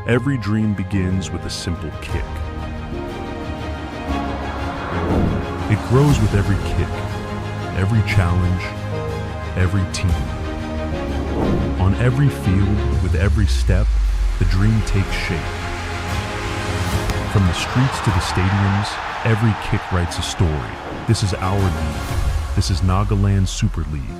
Every dream begins with a simple kick. It grows with every kick, every challenge, every team. On every field, with every step, the dream takes shape. From the streets to the stadiums, every kick writes a story. This is our league. This is Nagaland Super League.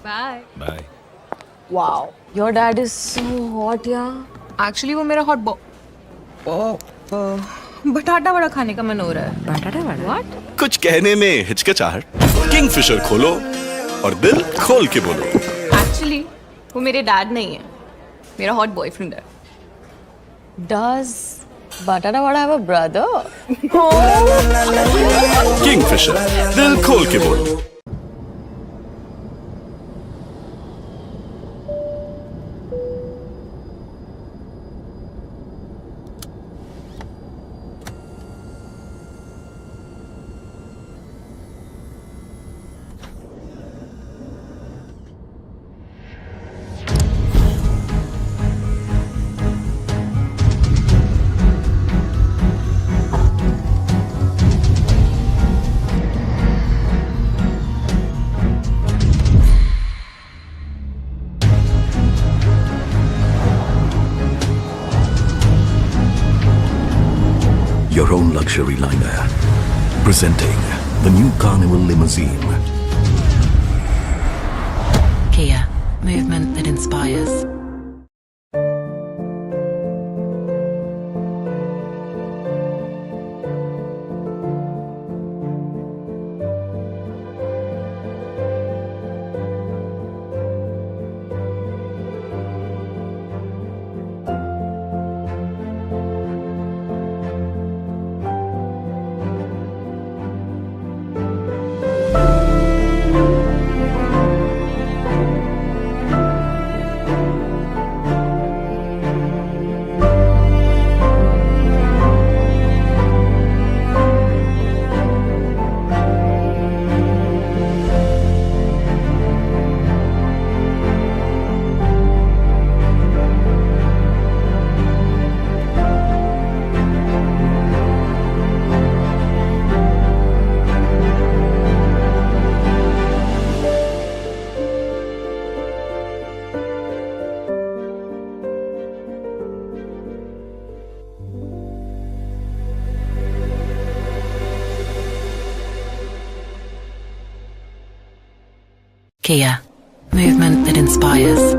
Bye. Bye. Wow, your dad is so hot, yeah. Actually, वो मेरा hot बटाटा वड़ा खाने का मन हो रहा है. बटाटा वड़ा? What? कुछ कहने में हिचकिचाहट. किंगफिशर खोलो और दिल खोल के बोलो. Actually, वो मेरे dad नहीं है. मेरा hot boyfriend है. Does But I don't have a brother. Kingfisher दिल खोल के बोल. Your own luxury liner, presenting the new Carnival limousine. Kia, movement that inspires. Kia, movement that inspires.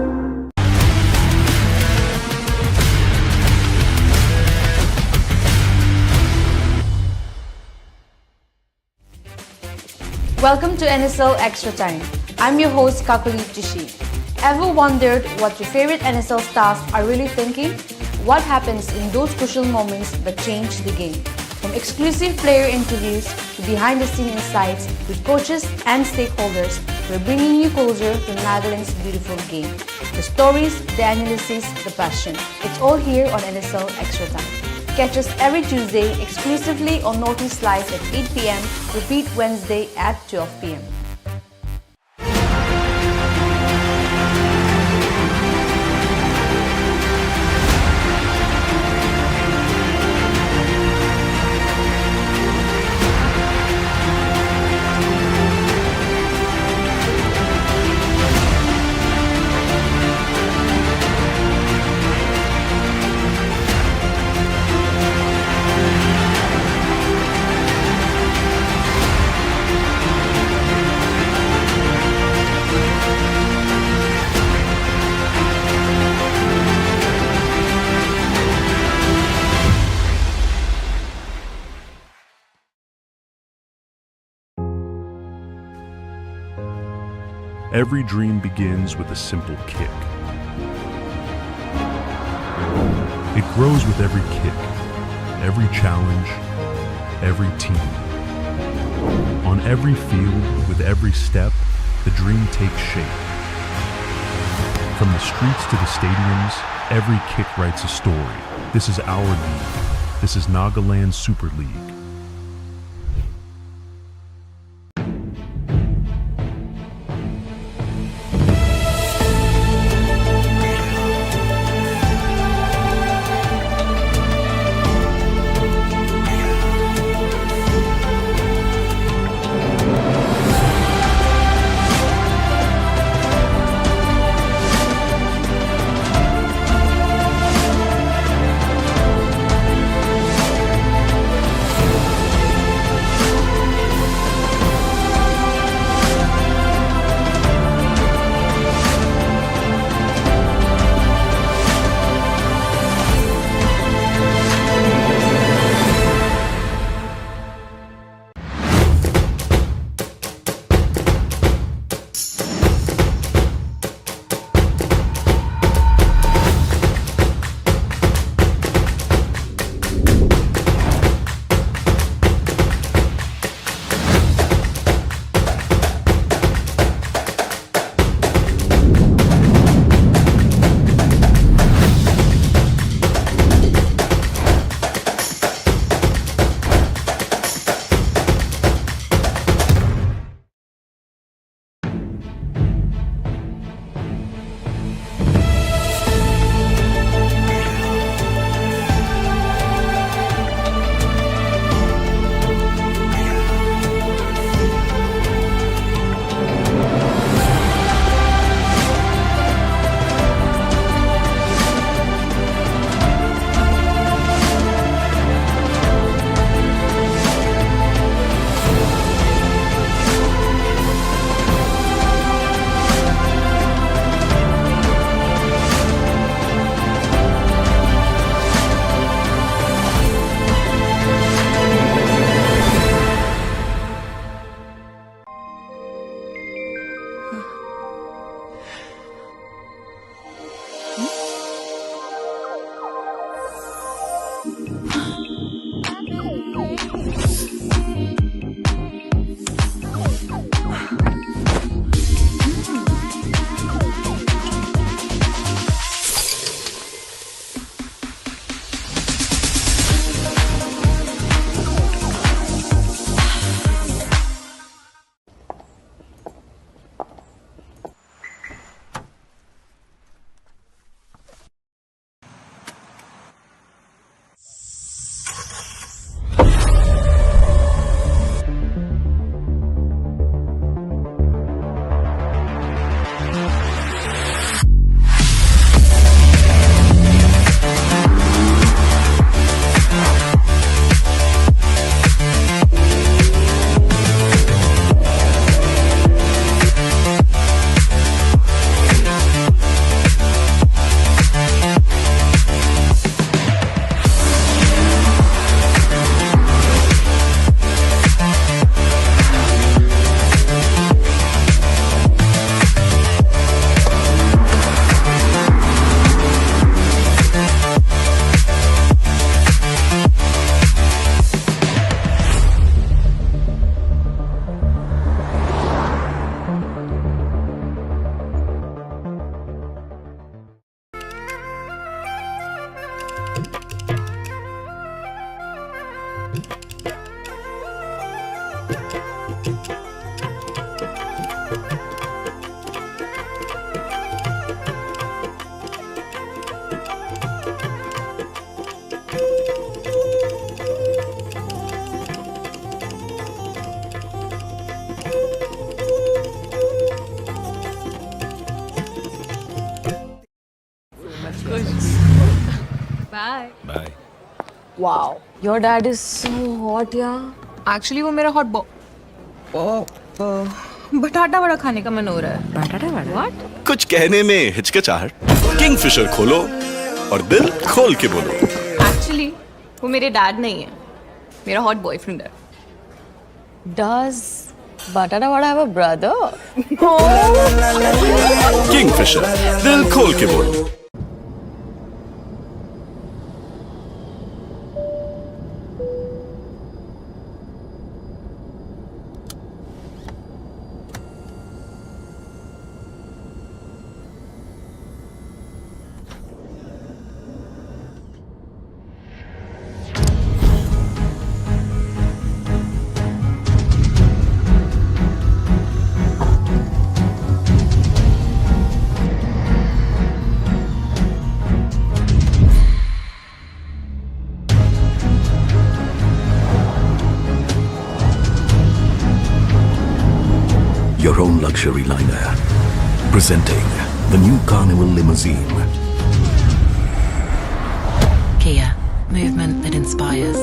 Welcome to NSL Extra Time. I'm your host Kakuli Jishi. Ever wondered what your favorite NSL stars are really thinking? What happens in those crucial moments that change the game? From exclusive player interviews to behind-the-scene insights with coaches and stakeholders, we're bringing you closer to Nagaland's beautiful game. The stories, the analysis, the passion. It's all here on NSL Extra Time. Catch us every Tuesday exclusively on Northeast Live at 8 p.m. Repeat Wednesday at 12 p.m. Every dream begins with a simple kick. It grows with every kick, every challenge, every team. On every field, with every step, the dream takes shape. From the streets to the stadiums, every kick writes a story. This is our league. This is Nagaland Super League. Hi. Bye. Wow. Your dad is so hot, yeah. Actually वो मेरा hot बटाटा वड़ा खाने का मन हो रहा है. Batata vada. What? कुछ कहने में हिचकिचाहट. किंगफिशर खोलो और दिल खोल के बोलो. एक्चुअली वो मेरे डैड नहीं है, मेरा हॉट बॉयफ्रेंड है. Does Batata vada have a brother? Kingfisher दिल खोल के बोलो. Your own luxury liner. Presenting the new Carnival limousine. Kia, movement that inspires.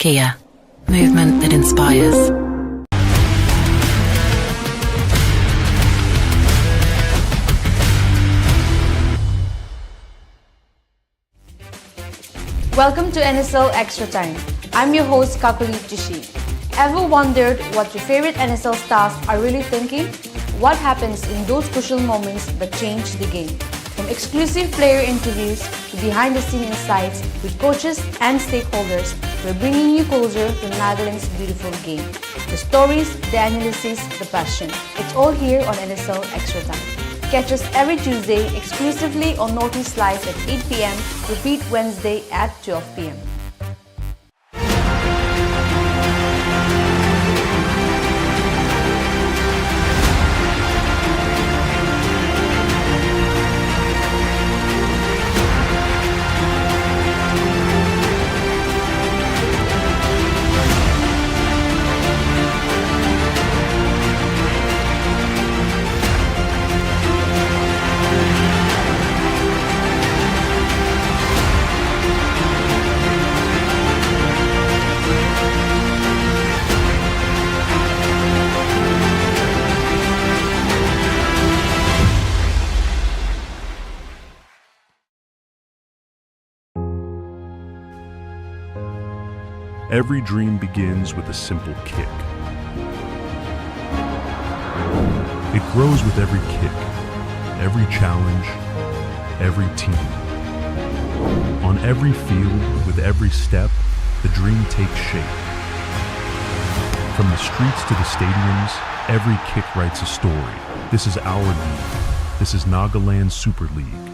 Kia, movement that inspires. Welcome to NSL Extra Time. I'm your host Kakuli Jishi. Ever wondered what your favorite NSL stars are really thinking? What happens in those crucial moments that change the game? From exclusive player interviews to behind-the-scene insights with coaches and stakeholders, we're bringing you closer to Nagaland's beautiful game. The stories, the analysis, the passion. It's all here on NSL Extra Time. Catch us every Tuesday exclusively on Notice Live at 8 p.m. Repeat Wednesday at 12 p.m. Every dream begins with a simple kick. It grows with every kick, every challenge, every team. On every field, with every step, the dream takes shape. From the streets to the stadiums, every kick writes a story. This is our league. This is Nagaland Super League.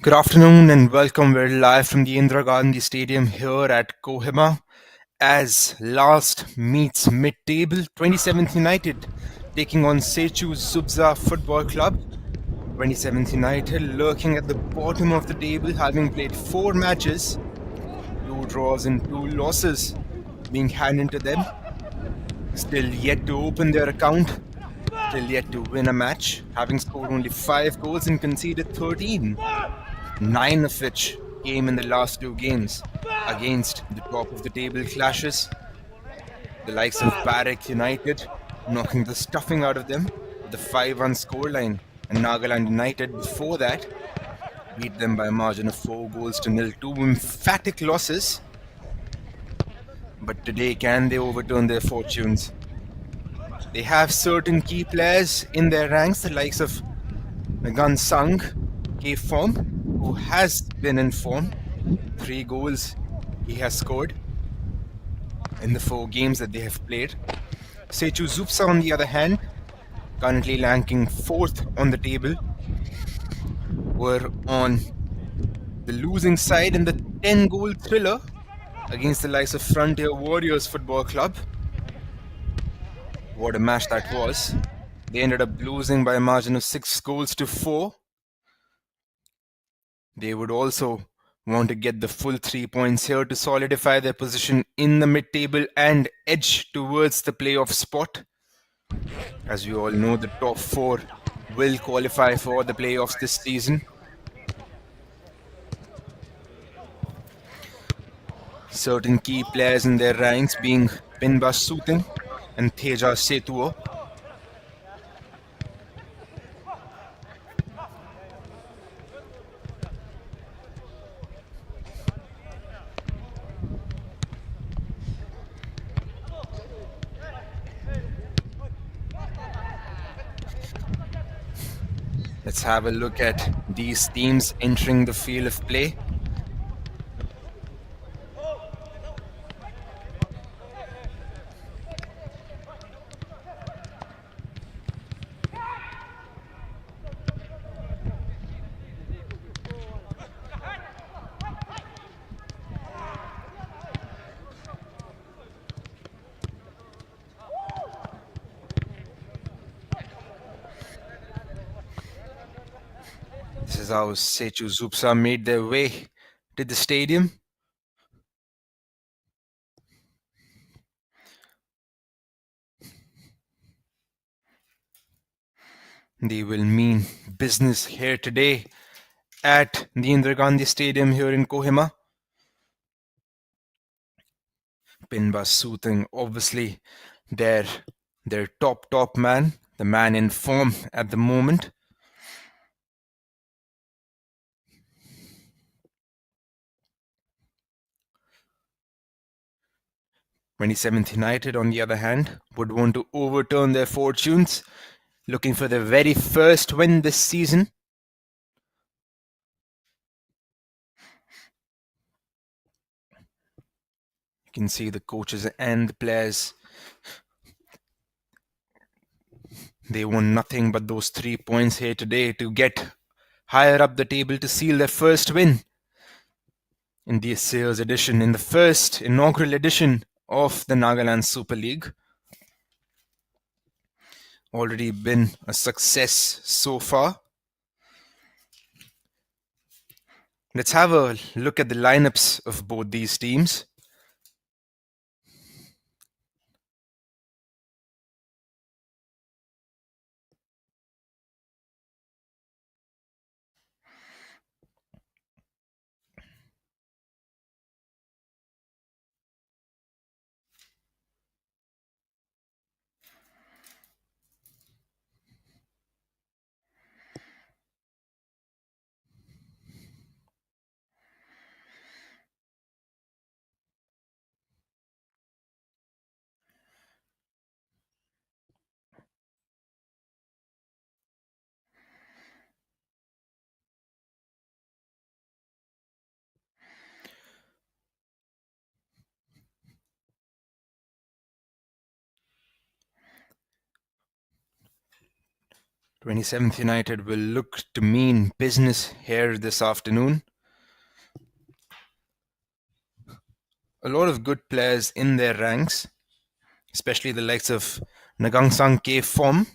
Good afternoon and welcome. We're live from the Indira Gandhi Stadium here at Kohima as last meets mid-table 27th United taking on Sechu Zubza Football Club. 27th United lurking at the bottom of the table, having played 4 matches, 2 draws and 2 losses being handed to them. Still yet to open their account, still yet to win a match, having scored only 5 goals and conceded 13. 9 of which came in the last 2 games against the top of the table clashes. The likes of Barrack United knocking the stuffing out of them with a 5-1 scoreline, and Nagaland United before that beat them by a margin of 4 goals to 0. 2 emphatic losses. But today, can they overturn their fortunes? They have certain key players in their ranks, the likes of Megan Sang, K Form, who has been in form. 3 goals he has scored in the 4 games that they have played. Sechu Zubza, on the other hand, currently ranking 4th on the table, were on the losing side in the 10-goal thriller against the likes of Frontier Warriors Football Club. What a match that was. They ended up losing by a margin of 6 goals to 4. They would also want to get the full 3 points here to solidify their position in the mid-table and edge towards the playoff spot. As we all know, the top 4 will qualify for the playoffs this season. Certain key players in their ranks being Pinba Suting and Teja Setuo. Let's have a look at these teams entering the field of play. This is how Sechu Zubza made their way to the stadium. They will mean business here today at the Indira Gandhi Stadium here in Kohima. Pinba Suting, obviously their top man, the man in form at the moment. (27th United, on the other hand, would want to overturn their fortunes, looking for their very first win this season. You can see the coaches and the players. They want nothing but those 3 points here today to get higher up the table to seal their first win in this year's edition, in the first inaugural edition of the Nagaland Super League. Already been a success so far. Let's have a look at the lineups of both these teams. 27th United will look to mean business here this afternoon. A lot of good players in their ranks, especially the likes of Nagangsang K Form,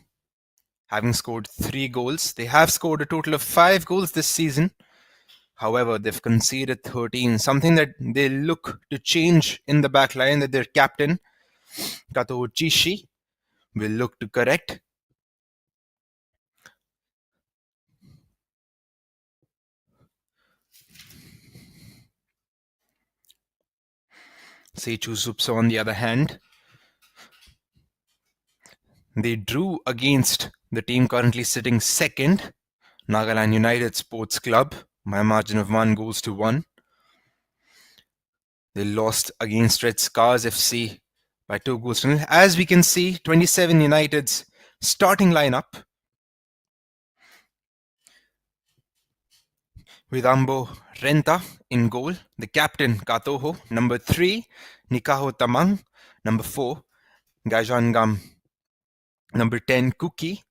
having scored 3 goals. They have scored a total of 5 goals this season. However, they've conceded 13, something that they look to change in the back line, that their captain, Kato Chishi, will look to correct. Sechu Zubza, on the other hand, they drew against the team currently sitting second, Nagaland United Sports Club, by a margin of 1-1. They lost against Red Scars FC by 2-0. As we can see, 27 United's starting lineup with Ambo Renta in goal, the captain Katoho, number 3 Nikaho Tamang, number 4 Gajangam, number 10 Kuki,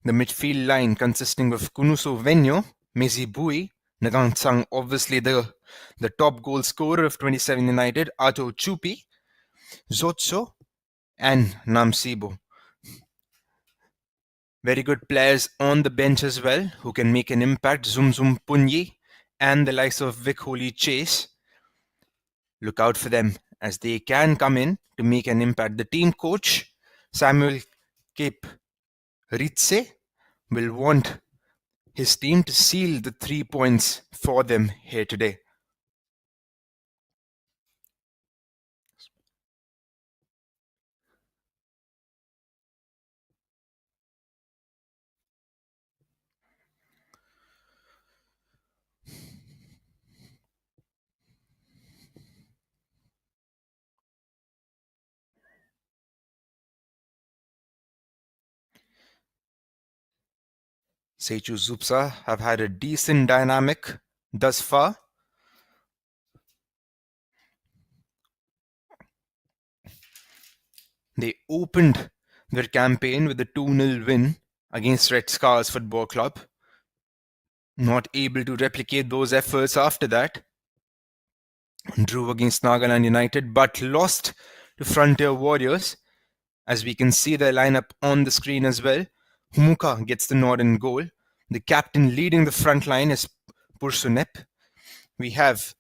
the midfield line consisting of Kunuso Venyo, Mezi Bui, Nagangsang, obviously the top goal scorer of 27 United, Ato Chupi, Zotso, and Namsibo. Very good players on the bench as well who can make an impact. Zum Punyi and the likes of Vic Holy Chase. Look out for them as they can come in to make an impact. The team coach, Samuel Cape Ritze, will want his team to seal the 3 points for them here today. Sechu Zubza have had a decent dynamic thus far. They opened their campaign with a 2-0 win against Red Scars Football Club. Not able to replicate those efforts after that. Drew against Nagaland United, but lost to Frontier Warriors. As we can see their lineup on the screen as well. Humuka gets the nod in goal. The captain leading the front line is Pursunep. We have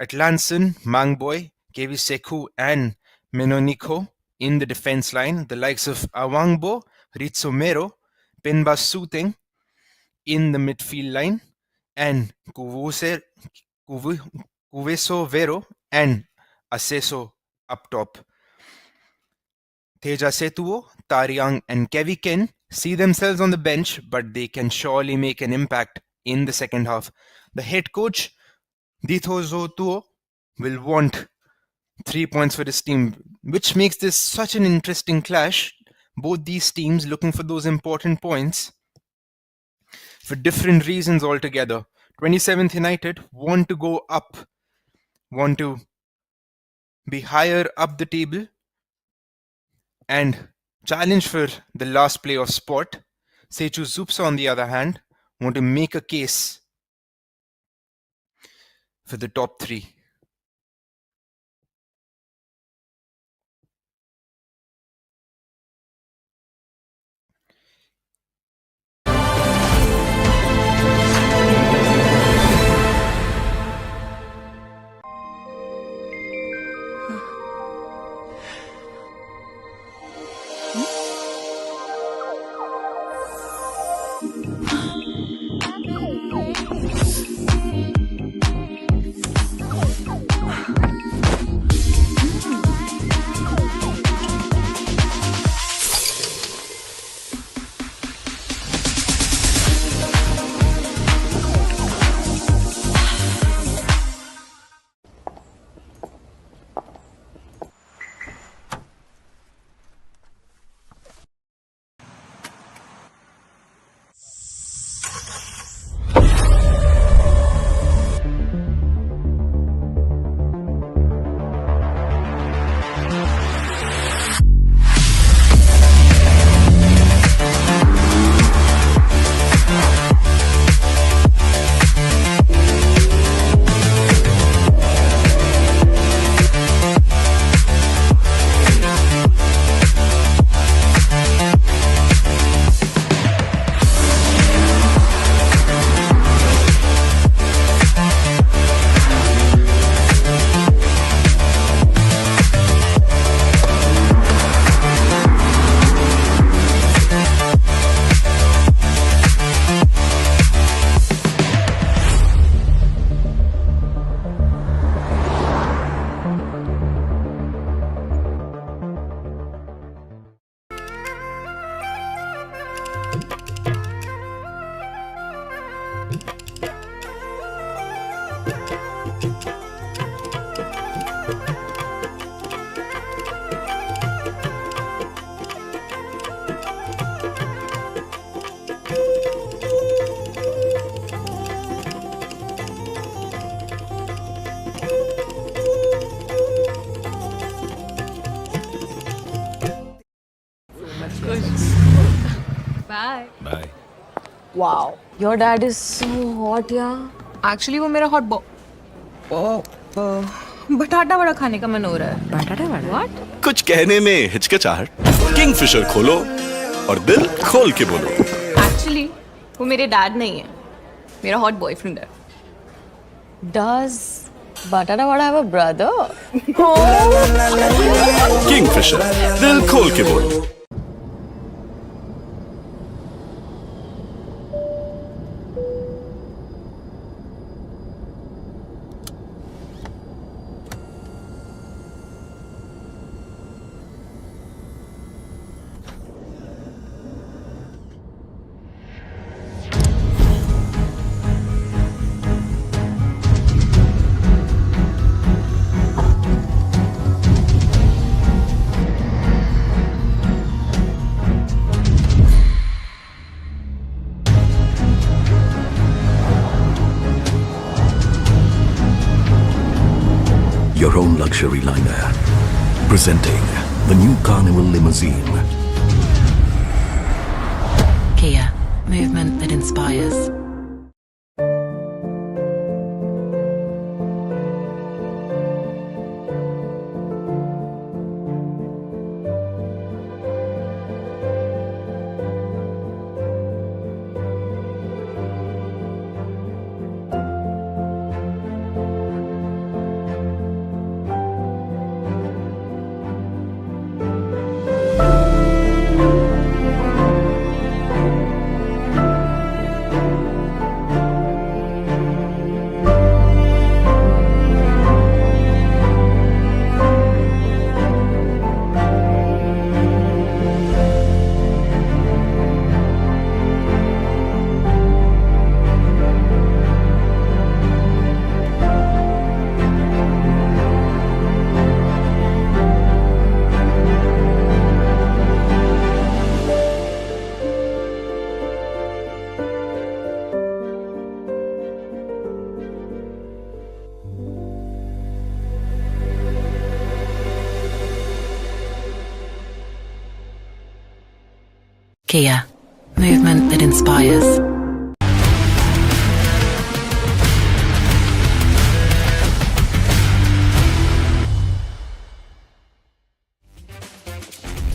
Atlanson, Mangboy, KV Sechu, and Menoniko in the defense line. The likes of Awangbo, Ritsomero, Penba Suteng in the midfield line, and Kuveso Vero and Aseso up top. Teja Setuo, Tariang, and Kevi Ken see themselves on the bench, but they can surely make an impact in the second half. The head coach, Dithozo Tuo, will want 3 points for his team, which makes this such an interesting clash. Both these teams looking for those important points for different reasons altogether. 27th United want to go up, want to be higher up the table and challenge for the last playoff spot. Sechu Zubza, on the other hand, want to make a case for the top 3. Bye bye Wow. Your dad is so hot, yeah. Actually वो मेरा hot बटाटा वड़ा खाने का मन हो रहा है. Batata vada. What? कुछ कहने में हिचकिचाहट किंगफिशर खोलो और दिल खोल के बोलो. एक्चुअली वो मेरे डैड नहीं है, मेरा हॉट बॉयफ्रेंड है. Does Batata vada have a brother? Kingfisher दिल खोल के बोलो. Your own luxury liner. Presenting the new Carnival limousine. Kia, movement that inspires. Kia, movement that inspires.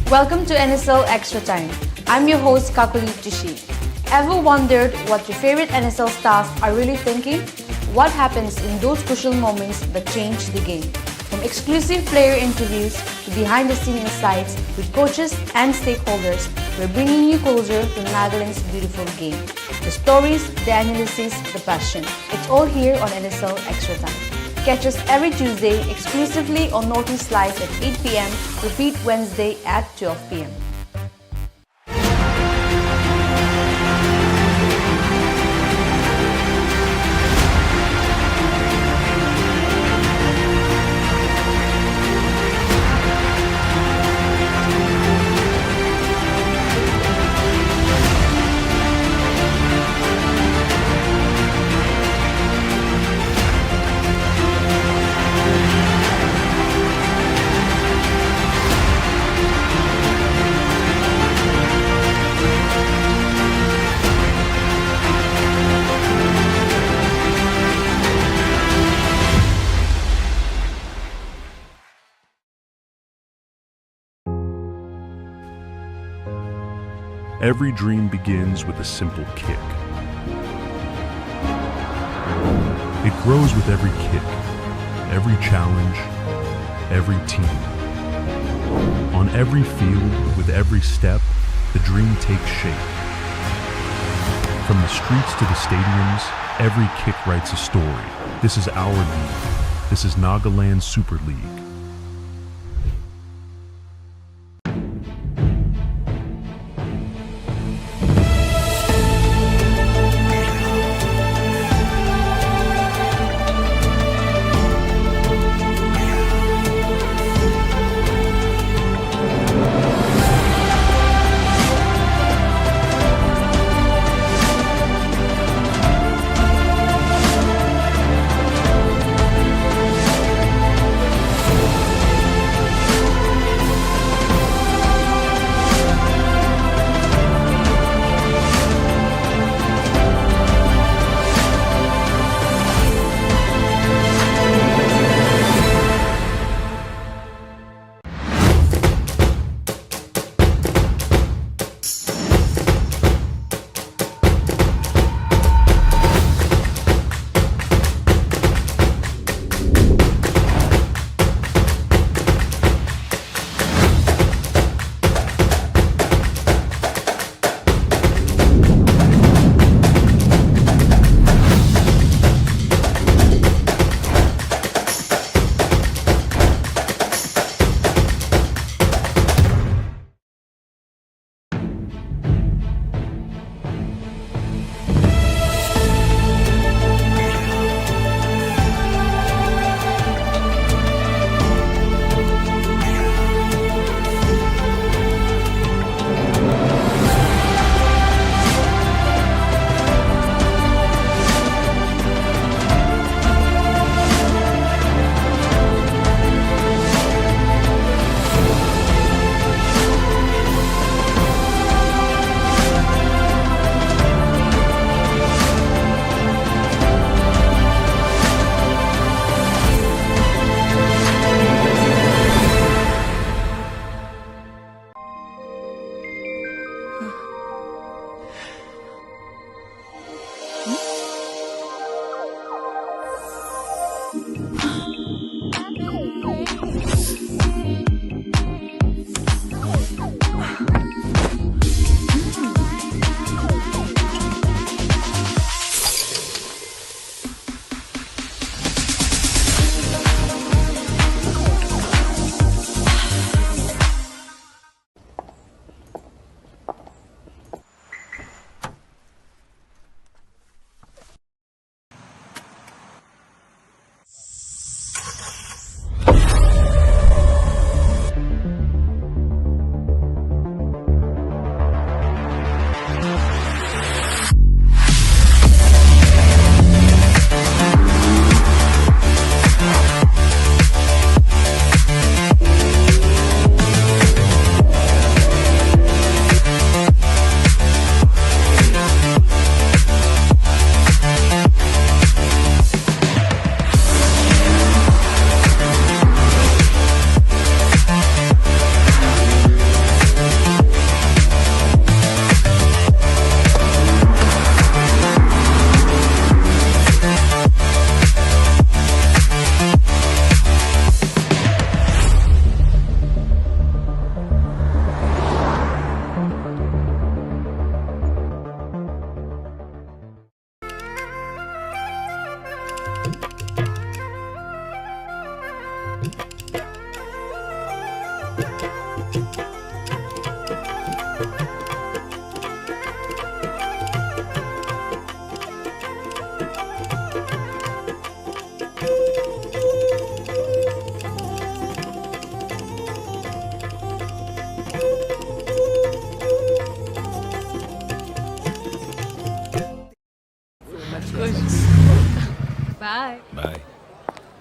Welcome to NSL Extra Time. I'm your host Kakuli Jishi. Ever wondered what your favorite NSL stars are really thinking? What happens in those crucial moments that change the game? From exclusive player interviews to behind-the-scenes insights with coaches and stakeholders, we're bringing you closer to Nagaland's beautiful game. The stories, the analysis, the passion. It's all here on NSL Extra Time. Catch us every Tuesday exclusively on Northeast Live at 8 p.m. Repeat Wednesday at 12 p.m. Every dream begins with a simple kick. It grows with every kick, every challenge, every team. On every field, with every step, the dream takes shape. From the streets to the stadiums, every kick writes a story. This is our league. This is Nagaland Super League.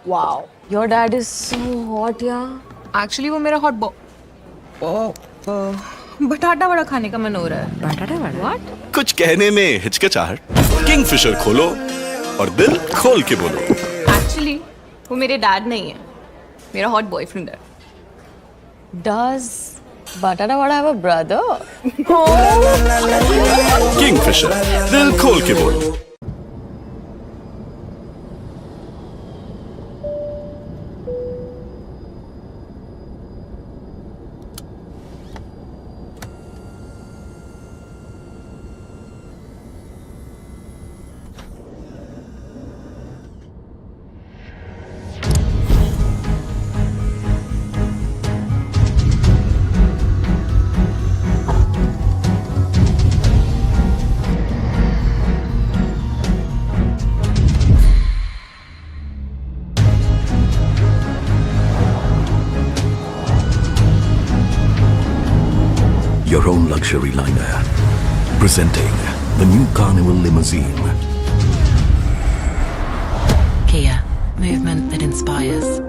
Wow, your dad is so hot, yeah. Actually वो मेरा hot बटाटा वड़ा खाने का मन हो रहा है. Batata vada. What? कुछ कहने में हिचकिचाहट, किंगफिशर खोलो और दिल खोल के बोलो. एक्चुअली वो मेरे डैड नहीं है, मेरा हॉट बॉयफ्रेंड है. Does Batata vada have a brother? Kingfisher, दिल खोल के बोलो. Your own luxury liner. Presenting the new Carnival limousine. Kia, movement that inspires.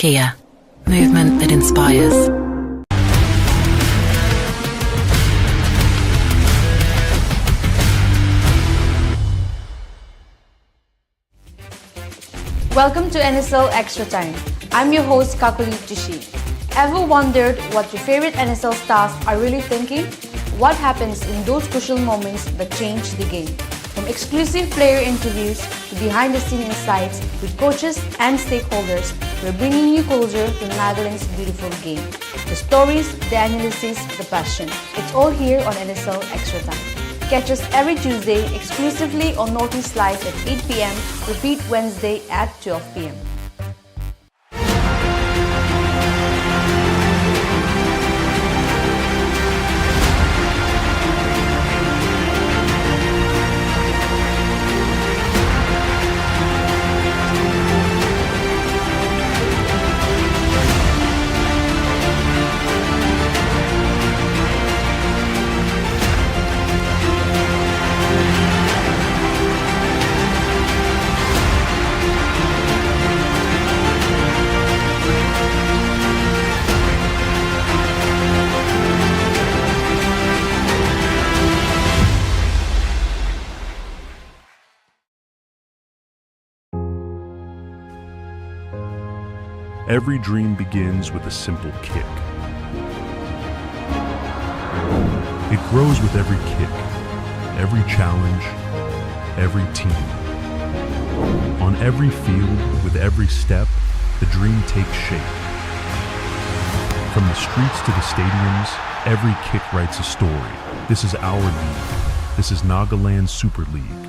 Kia, movement that inspires. Welcome to NSL Extra Time. I'm your host Kakuli Jishi. Ever wondered what your favorite NSL stars are really thinking? What happens in those crucial moments that change the game? From exclusive player interviews to behind-the-scene insights with coaches and stakeholders, we're bringing you closer to Nagaland's beautiful game. The stories, the analysis, the passion. It's all here on NSL Extra Time. Catch us every Tuesday exclusively on Notice Live at 8 p.m. Repeat Wednesday at 12 p.m. Every dream begins with a simple kick. It grows with every kick, every challenge, every team. On every field, with every step, the dream takes shape. From the streets to the stadiums, every kick writes a story. This is our league. This is Nagaland Super League.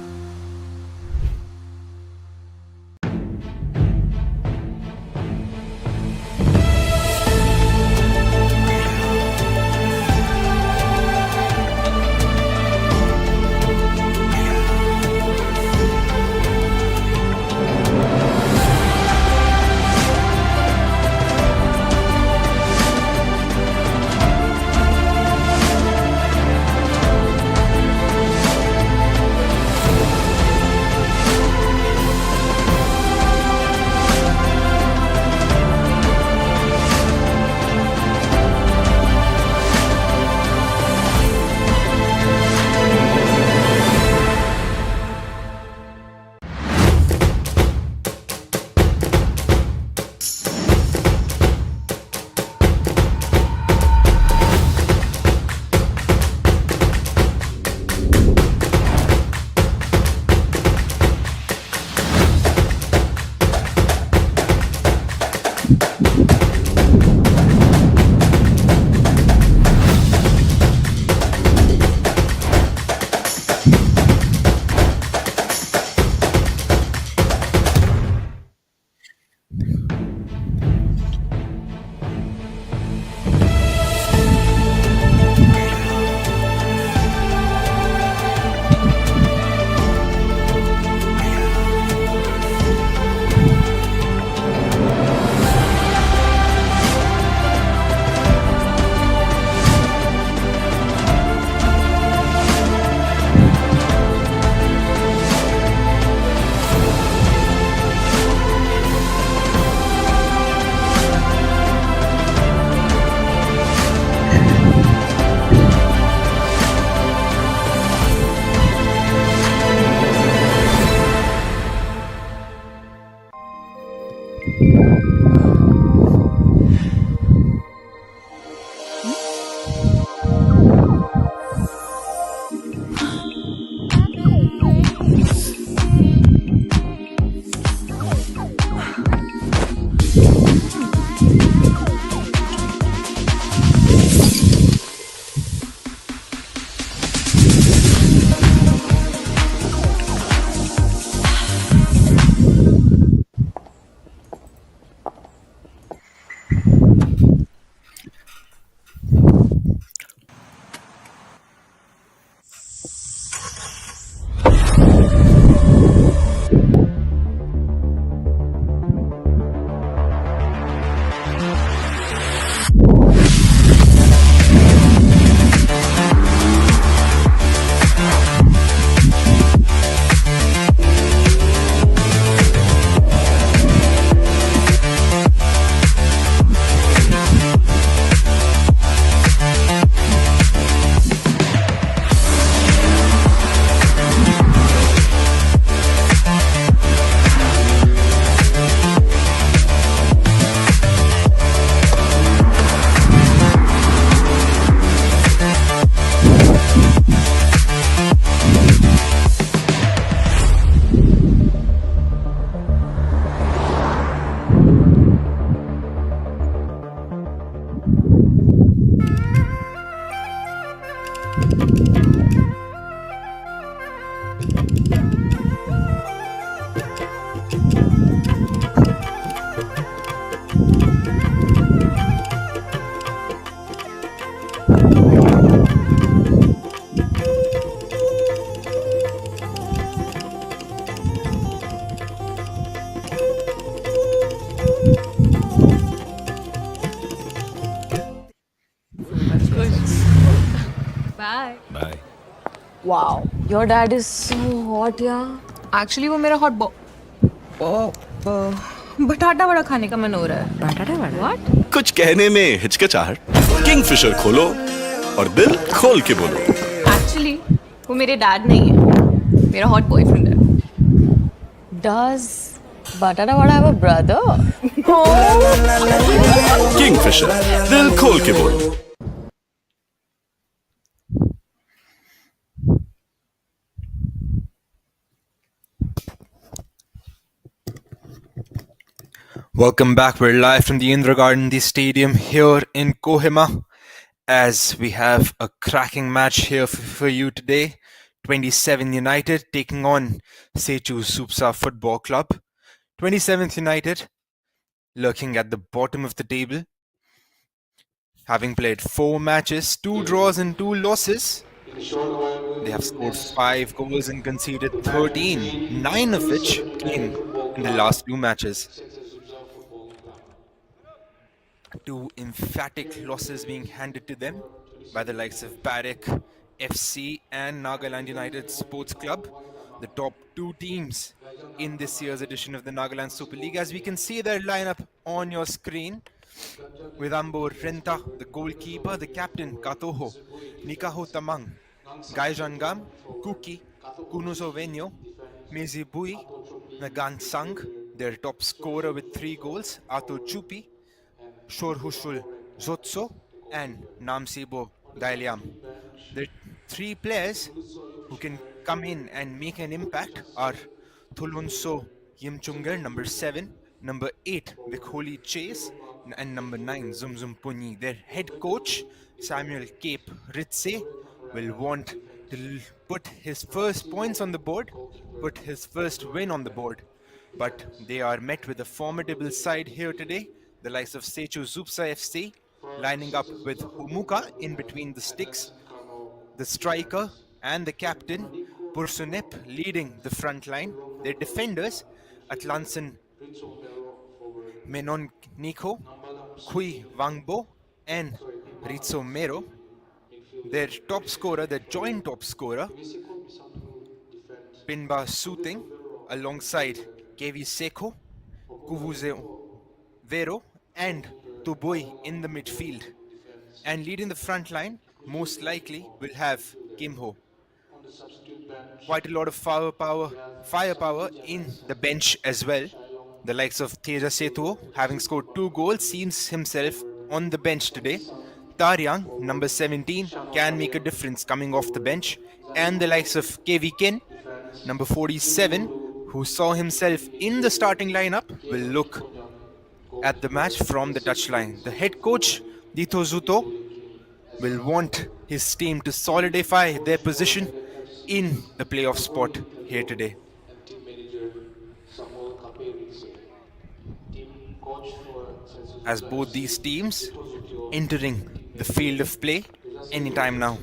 Bye bye. Wow, your dad is so hot, yeah. Actually वो मेरा hot बटाटा वड़ा खाने का मन हो रहा है. Batata vada. What? कुछ कहने में हिचकिचाहट, किंगफिशर खोलो और दिल खोल के बोलो। एक्चुअली वो मेरे डैड नहीं है, मेरा हॉट बॉयफ्रेंड है. Does Batata vada have a brother? Kingfisher, दिल खोल के बोलो। Welcome back. We're live from the Indira Gandhi Stadium here in Kohima, as we have a cracking match here for you today. 27 United taking on Sechu Zubza Football Club. 27th United lurking at the bottom of the table, having played 4 matches, 2 draws and 2 losses. They have scored 5 goals and conceded 13, 9 of which came in the last 2 matches. 2 emphatic losses being handed to them by the likes of Barrack FC and Nagaland United Sports Club, the top 2 teams in this year's edition of the Nagaland Super League. As we can see their lineup on your screen, with Ambo Renta, the goalkeeper, the captain Katoho, Nikaho Tamang, Gaijangam, Kuki, Kunuso Venyo, Mezi Bui, Nagan Sang, their top scorer with 3 goals, Ato Chupi, Shorhushul Zotso, and Namsibo Dailiam. The 3 players who can come in and make an impact are Thulunso Yimchungar, number 7, number 8, Vikholi Chase, and number 9, Zumzum Punyi. Their head coach, Samuel Cape Ritse, will want to put his first points on the board, put his first win on the board. But they are met with a formidable side here today, the likes of Sechu Zubza FC, lining up with Humuka in between the sticks, the striker and the captain, Bursunep, leading the front line. Their defenders, Atlansen Menon Niko, Kui Wangbo, and Ritso Mero. Their top scorer, their joint top scorer, Pinba Suting, alongside Kevi Seko, Kuvuze Vero, and Tubui in the midfield. And leading the front line, most likely, will have Kimho. Quite a lot of firepower in the bench as well. The likes of Teja Setu, having scored 2 goals, seems himself on the bench today. Taryang, number 17, can make a difference coming off the bench. And the likes of KV Ken, number 47, who saw himself in the starting lineup, will look at the match from the touchline. The head coach, Dito Zuto, will want his team to solidify their position in the playoff spot here today. As both these teams entering the field of play anytime now.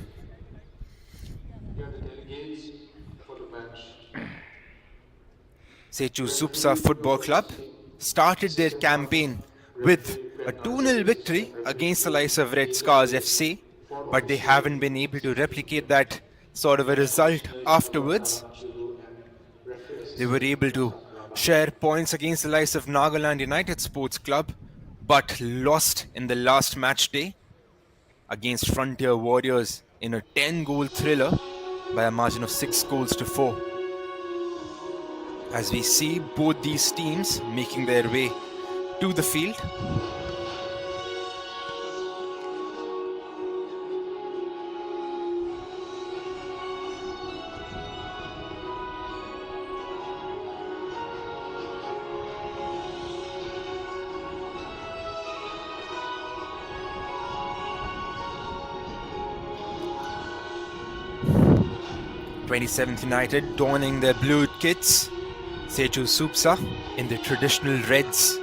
Sechu Zubza Football Club started their campaign with a 2-0 victory against the likes of Red Scars FC, but they haven't been able to replicate that sort of a result afterwards. They were able to share points against the likes of Nagaland United Sports Club, but lost in the last match day against Frontier Warriors in a 10-goal thriller by a margin of 6 goals to 4. As we see both these teams making their way to the field. (27th United donning their blue kits, Sechu Zubza in the traditional reds.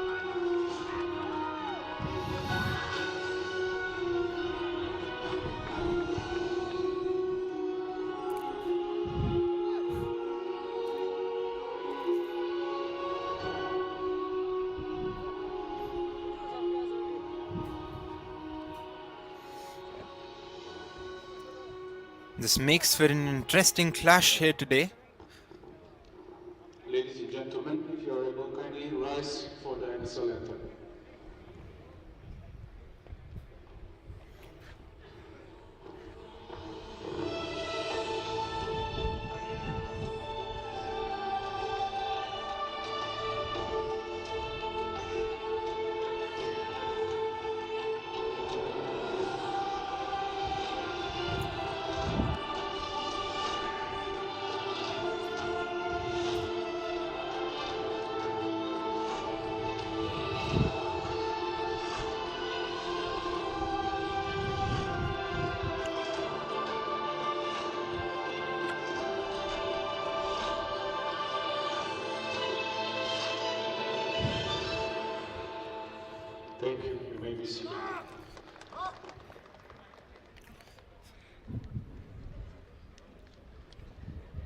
This makes for an interesting clash here today. Ladies and gentlemen, if you are able, kindly rise for the NSL anthem. Thank you. You may be seated.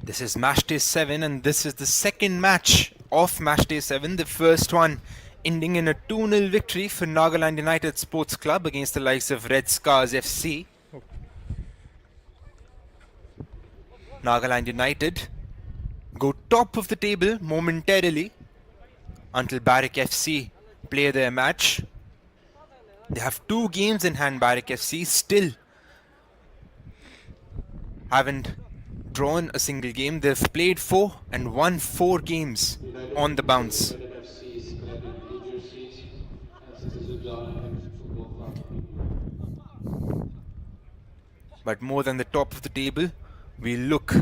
This is match day 7 and this is the second match of match day 7. The first one ending in a 2-0 victory for Nagaland United Sports Club against the likes of Red Scars FC. Nagaland United go top of the table momentarily until Barrack FC play their match. They have 2 games in hand. Barrack FC still haven't drawn a single game. They've played 4 and won 4 games on the bounce. United FC is clad in blue jerseys and says Zubza and Football Club. But more than the top of the table, we look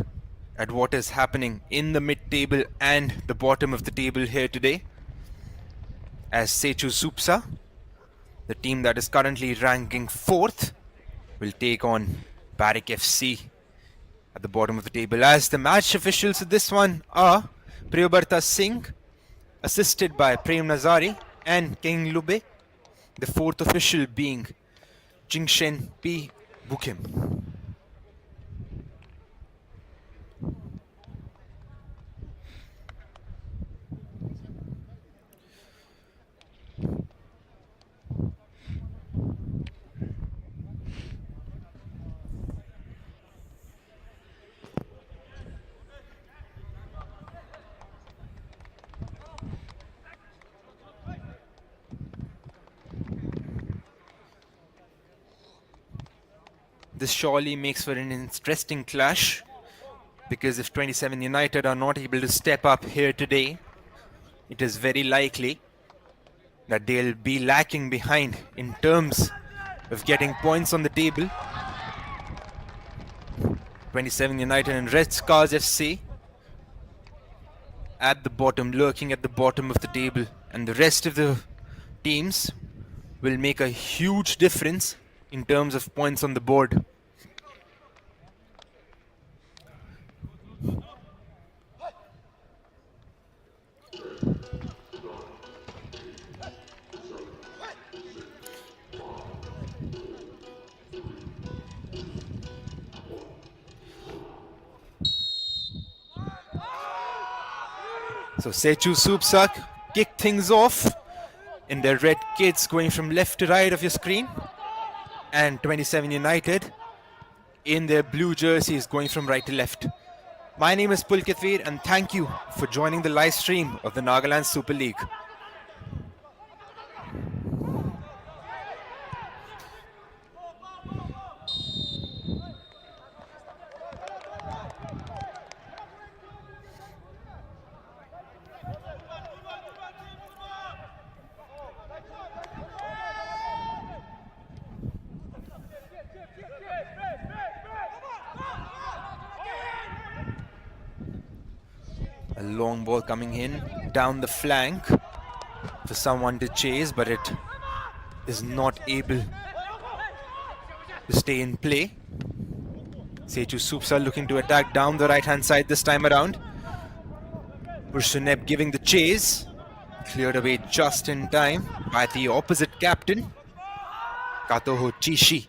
at what is happening in the mid-table and the bottom of the table here today. As Sechu Zubza, the team that is currently ranking 4th, will take on Barrack FC at the bottom of the table. As the match officials of this one are Priyabarta Singh, assisted by Prem Nazari and King Lube, the 4th official being Jingshen P. Bukim. This surely makes for an interesting clash, because if 27 United are not able to step up here today, it is very likely that they'll be lacking behind in terms of getting points on the table. 27 United and Red Scars FC at the bottom, lurking at the bottom of the table, and the rest of the teams will make a huge difference in terms of points on the board. So Sechu Zubza kick things off in their red kits, going from left to right of your screen, and 27 United in their blue jerseys going from right to left. My name is Pulkit Veer and thank you for joining the live stream of the Nagaland Super League. A long ball coming in down the flank for someone to chase, but it is not able to stay in play. Sechu Zubza looking to attack down the right hand side this time around. Bursuneb giving the chase, cleared away just in time by the opposite captain, Katoho Chishi.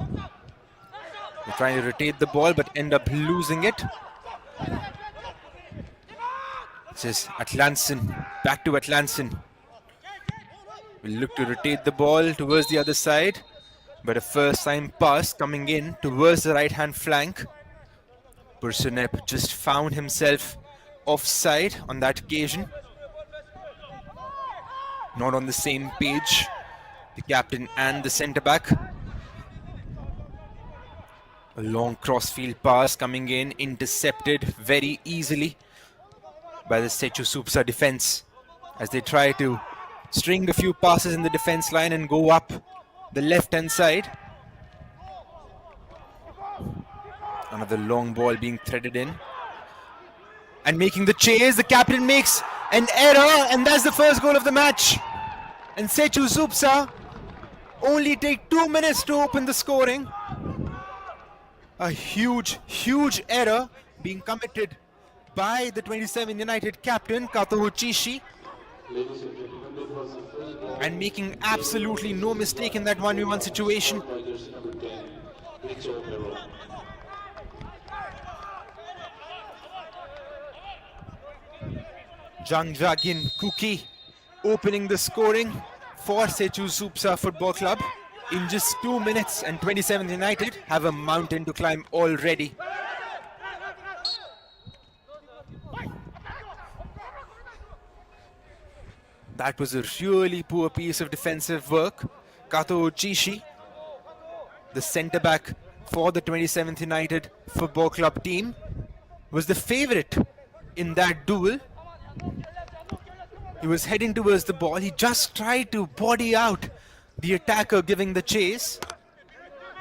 They're trying to rotate the ball but end up losing it. This is Atlanson, back to Atlanson. Will look to rotate the ball towards the other side, But a first time pass coming in towards the right hand flank. Bursunep just found himself offside on that occasion. Not on the same page, the captain and the centre back. A long crossfield pass coming in, intercepted very easily by the Sechu Zubza defense as they try to string a few passes in the defense line and go up the left hand side. Another long ball being threaded in. And making the chase, the captain makes an error, and that's the first goal of the match. And Sechu Zubza only take 2 minutes to open the scoring. A huge, huge error being committed by the 27 United captain, Kato Chishi. Ladies and gentlemen, that was the first ball And making absolutely no mistake in that 1v1 situation. by jersey number 10, Richo Mero. Jangjagin Kuki opening the scoring for Sechu Zubza Football Club. In just 2 minutes, and 27th United have a mountain to climb already. That was a really poor piece of defensive work. Kato Chishi, the centre back for the 27th United Football Club team, was the favourite in that duel. He was heading towards the ball. He just tried to body out the attacker giving the chase.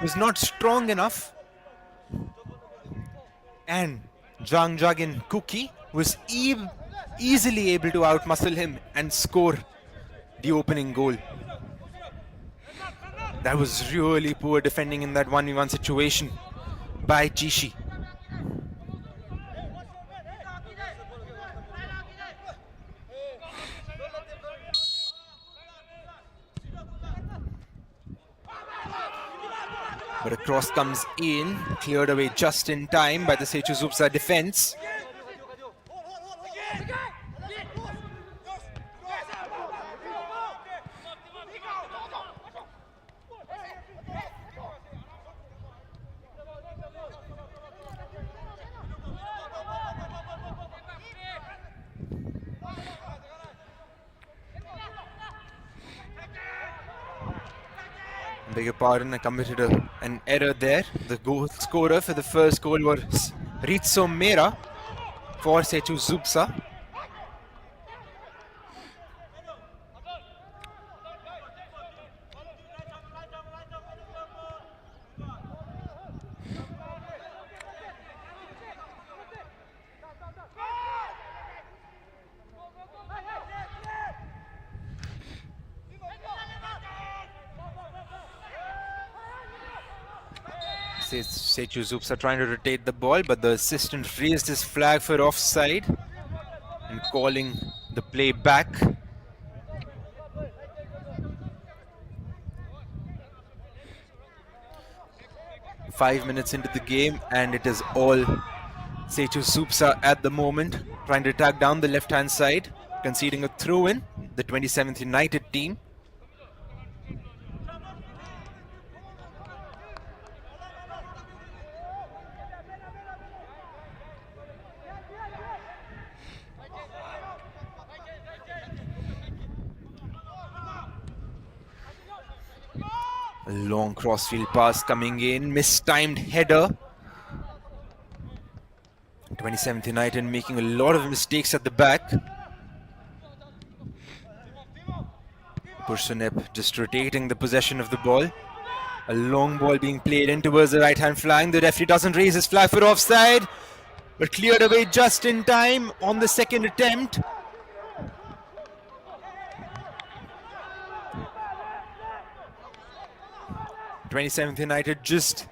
Was not strong enough. And Jangjagin Kuki was easily able to outmuscle him and score the opening goal. That was really poor defending in that 1v1 situation by Chishi. But a cross comes in, cleared away just in time by the Sechu Zubza defense. Beg your pardon, I committed an error there. The goal scorer for the first goal was Ritso Mera for Sechu Zubza. Sechu Zubza trying to rotate the ball, but the assistant raised his flag for offside and calling the play back. Five minutes into the game, and it is all Sechu Zubza at the moment, trying to tag down the left-hand side, conceding a throw-in, the 27th United team. A long crossfield pass coming in, mistimed header. 27th United making a lot of mistakes at the back. Bursunep just rotating the possession of the ball. A long ball being played in towards the right hand flank. The referee doesn't raise his flag for offside, but cleared away just in time on the second attempt. '27th United just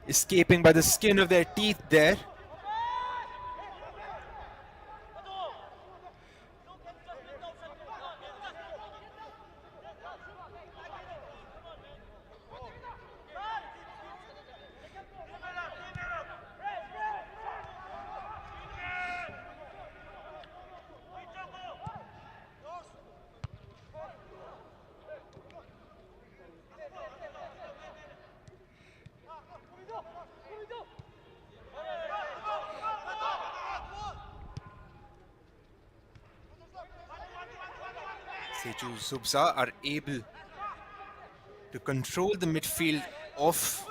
escaping by the skin of their teeth there. Sechu Zubza are able to control the midfield of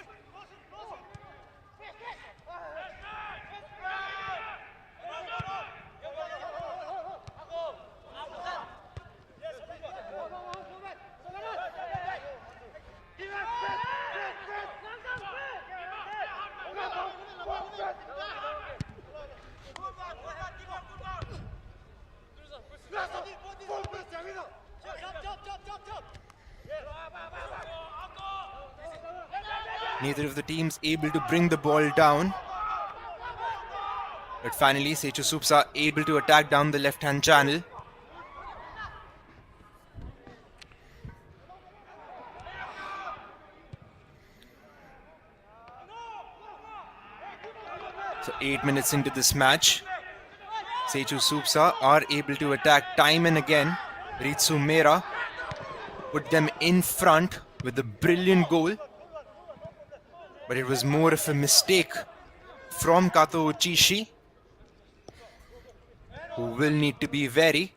neither of the teams able to bring the ball down. But finally, Sechu Zubza able to attack down the left-hand channel. So 8 minutes into this match, Sechu Zubza are able to attack time and again. Ritsu Mera put them in front with a brilliant goal. But it was more of a mistake from Kato Uchishi, who will need to be wary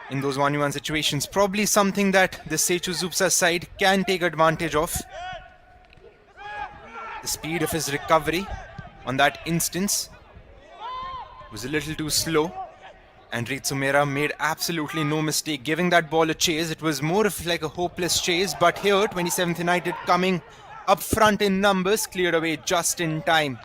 in those 1v1 situations. Probably something that the Sechu Zubza side can take advantage of. The speed of his recovery on that instance was a little too slow, and Ritsumera made absolutely no mistake giving that ball a chase. It was more of like a hopeless chase, but here 27th United coming up front in numbers, cleared away just in time.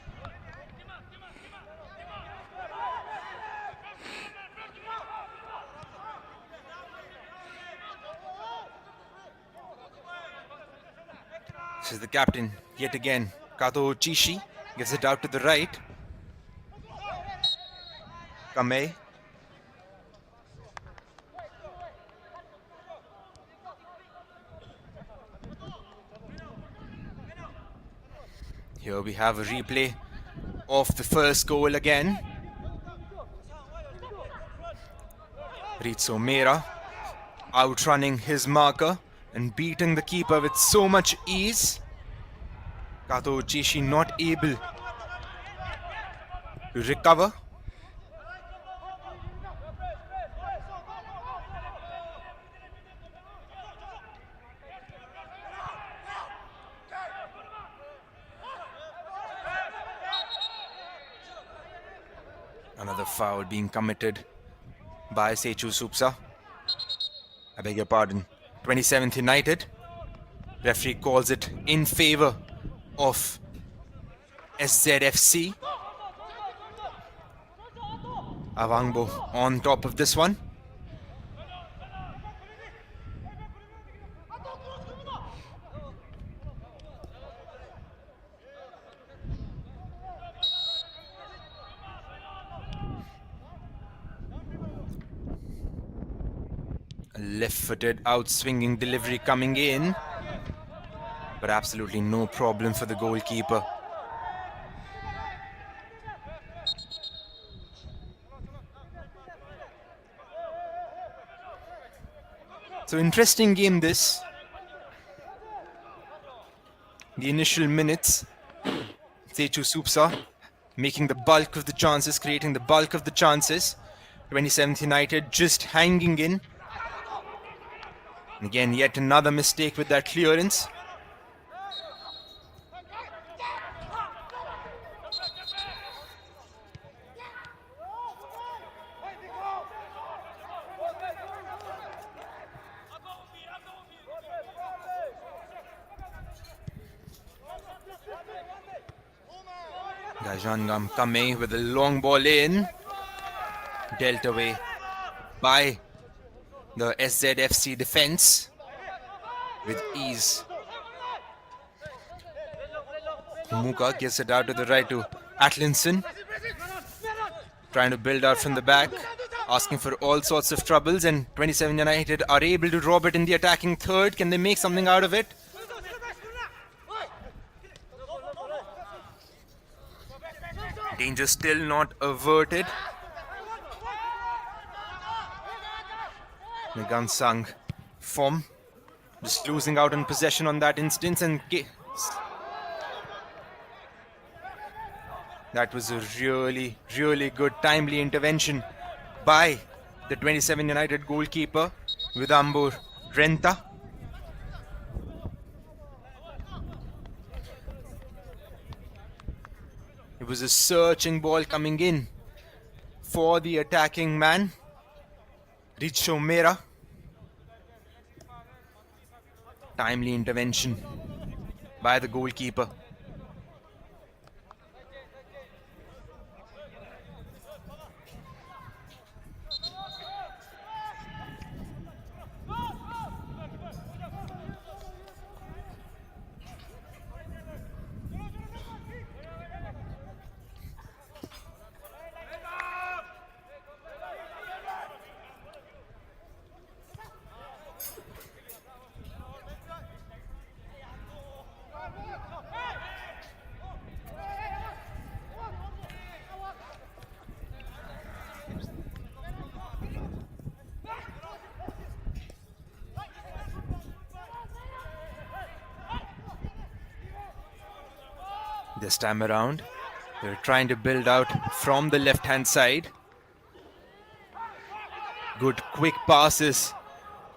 This is the captain yet again, Kato Uchishi, gives it out to the right. Kamei. Here we have a replay of the first goal again. Ritsu Mera outrunning his marker and beating the keeper with so much ease. Kato Uchishi not able to recover. Another foul being committed by Sechu Zubza. I beg your pardon. 27th United. Referee calls it in favor of SZFC. Avangbo on top of this one. A left-footed out-swinging delivery coming in, but absolutely no problem for the goalkeeper. So interesting game this. The initial minutes, Sechu Zubza making the bulk of the chances, creating the bulk of the chances. 27th United just hanging in. And again, yet another mistake with that clearance. Gajangam Kamei with a long ball in. Dealt away by the SZFC defense with ease. Muka gives it out to the right to Atlinson. Trying to build out from the back, asking for all sorts of troubles, and 27 United are able to rob it in the attacking third. Can they make something out of it? Danger still not averted. The Gansang form just losing out on possession on that instance, and that was a really, really good timely intervention by the 27 United goalkeeper. with Ambur Renta. It was a searching ball coming in for the attacking man, Richo Mera. Timely intervention by the goalkeeper. This time around, they're trying to build out from the left-hand side. Good quick passes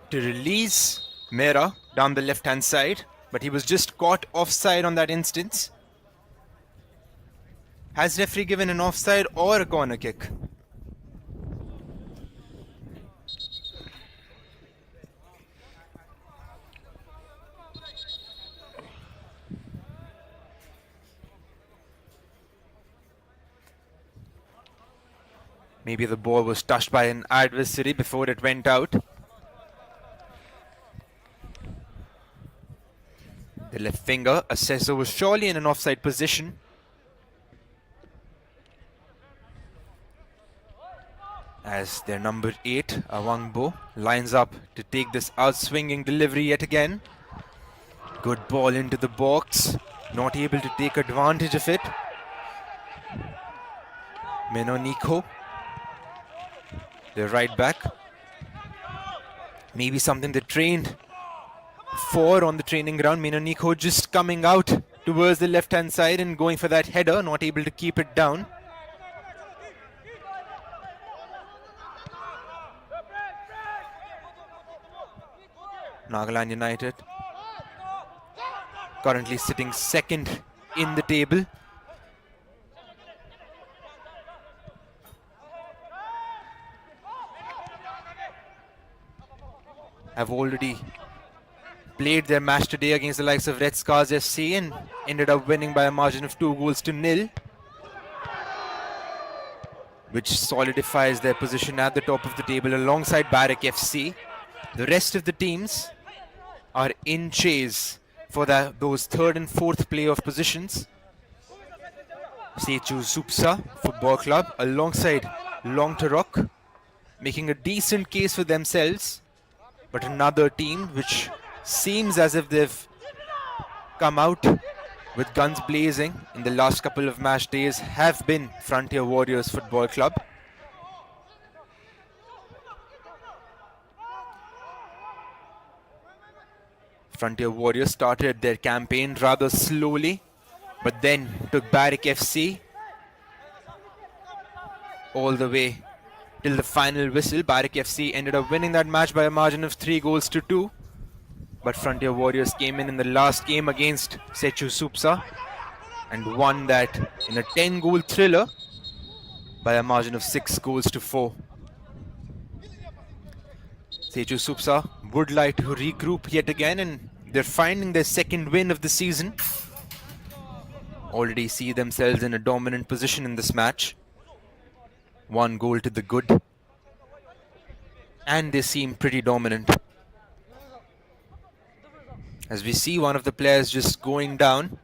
to release Mera down the left-hand side, but he was just caught offside on that instance. Has referee given an offside or a corner kick? Maybe the ball was touched by an adversary before it went out. The left finger assessor was surely in an offside position. As their number 8, Awangbo, lines up to take this outswinging delivery yet again. Good ball into the box, not able to take advantage of it. Menoniko, the right back. Maybe something they trained for on the training ground. Menoniko just coming out towards the left hand side and going for that header, not able to keep it down. Nagaland United currently sitting second in the table. Have already played their match today against the likes of Red Scars FC and ended up winning by a margin of 2-0, which solidifies their position at the top of the table alongside Barrack FC. The rest of the teams are in chase for those third and fourth playoff positions. Sechu Zubza Football Club alongside Longtarok making a decent case for themselves. But another team which seems as if they've come out with guns blazing in the last couple of match days have been Frontier Warriors Football Club. Frontier Warriors started their campaign rather slowly, but then took Barrack FC all the way till the final whistle. Barrack FC ended up winning that match by a margin of 3-2. But Frontier Warriors came in the last game against Sechu Zubza and won that in a 10-goal thriller by a margin of 6-4. Sechu Zubza would like to regroup yet again, and they're finding their second win of the season. Already see themselves in a dominant position in this match. 1 goal to the good. And they seem pretty dominant. As we see one of the players just going down.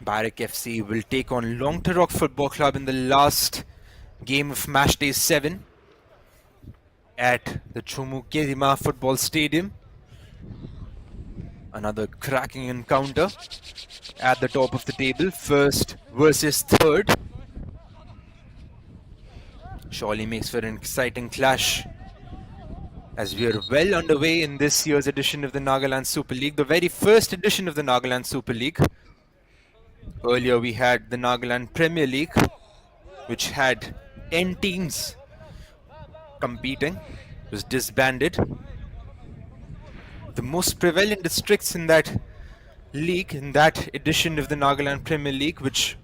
Barrack FC will take on Longtarok Football Club in the last game of match day 7 at the Chumukedima Football Stadium. Another cracking encounter at the top of the table. First versus third. Surely makes for an exciting clash as we are well underway in this year's edition of the Nagaland Super League, the very first edition of the Nagaland Super League. Earlier we had the Nagaland Premier League, which had 10 teams competing. It was disbanded. The most prevalent districts in that league, in that edition of the Nagaland Premier League, which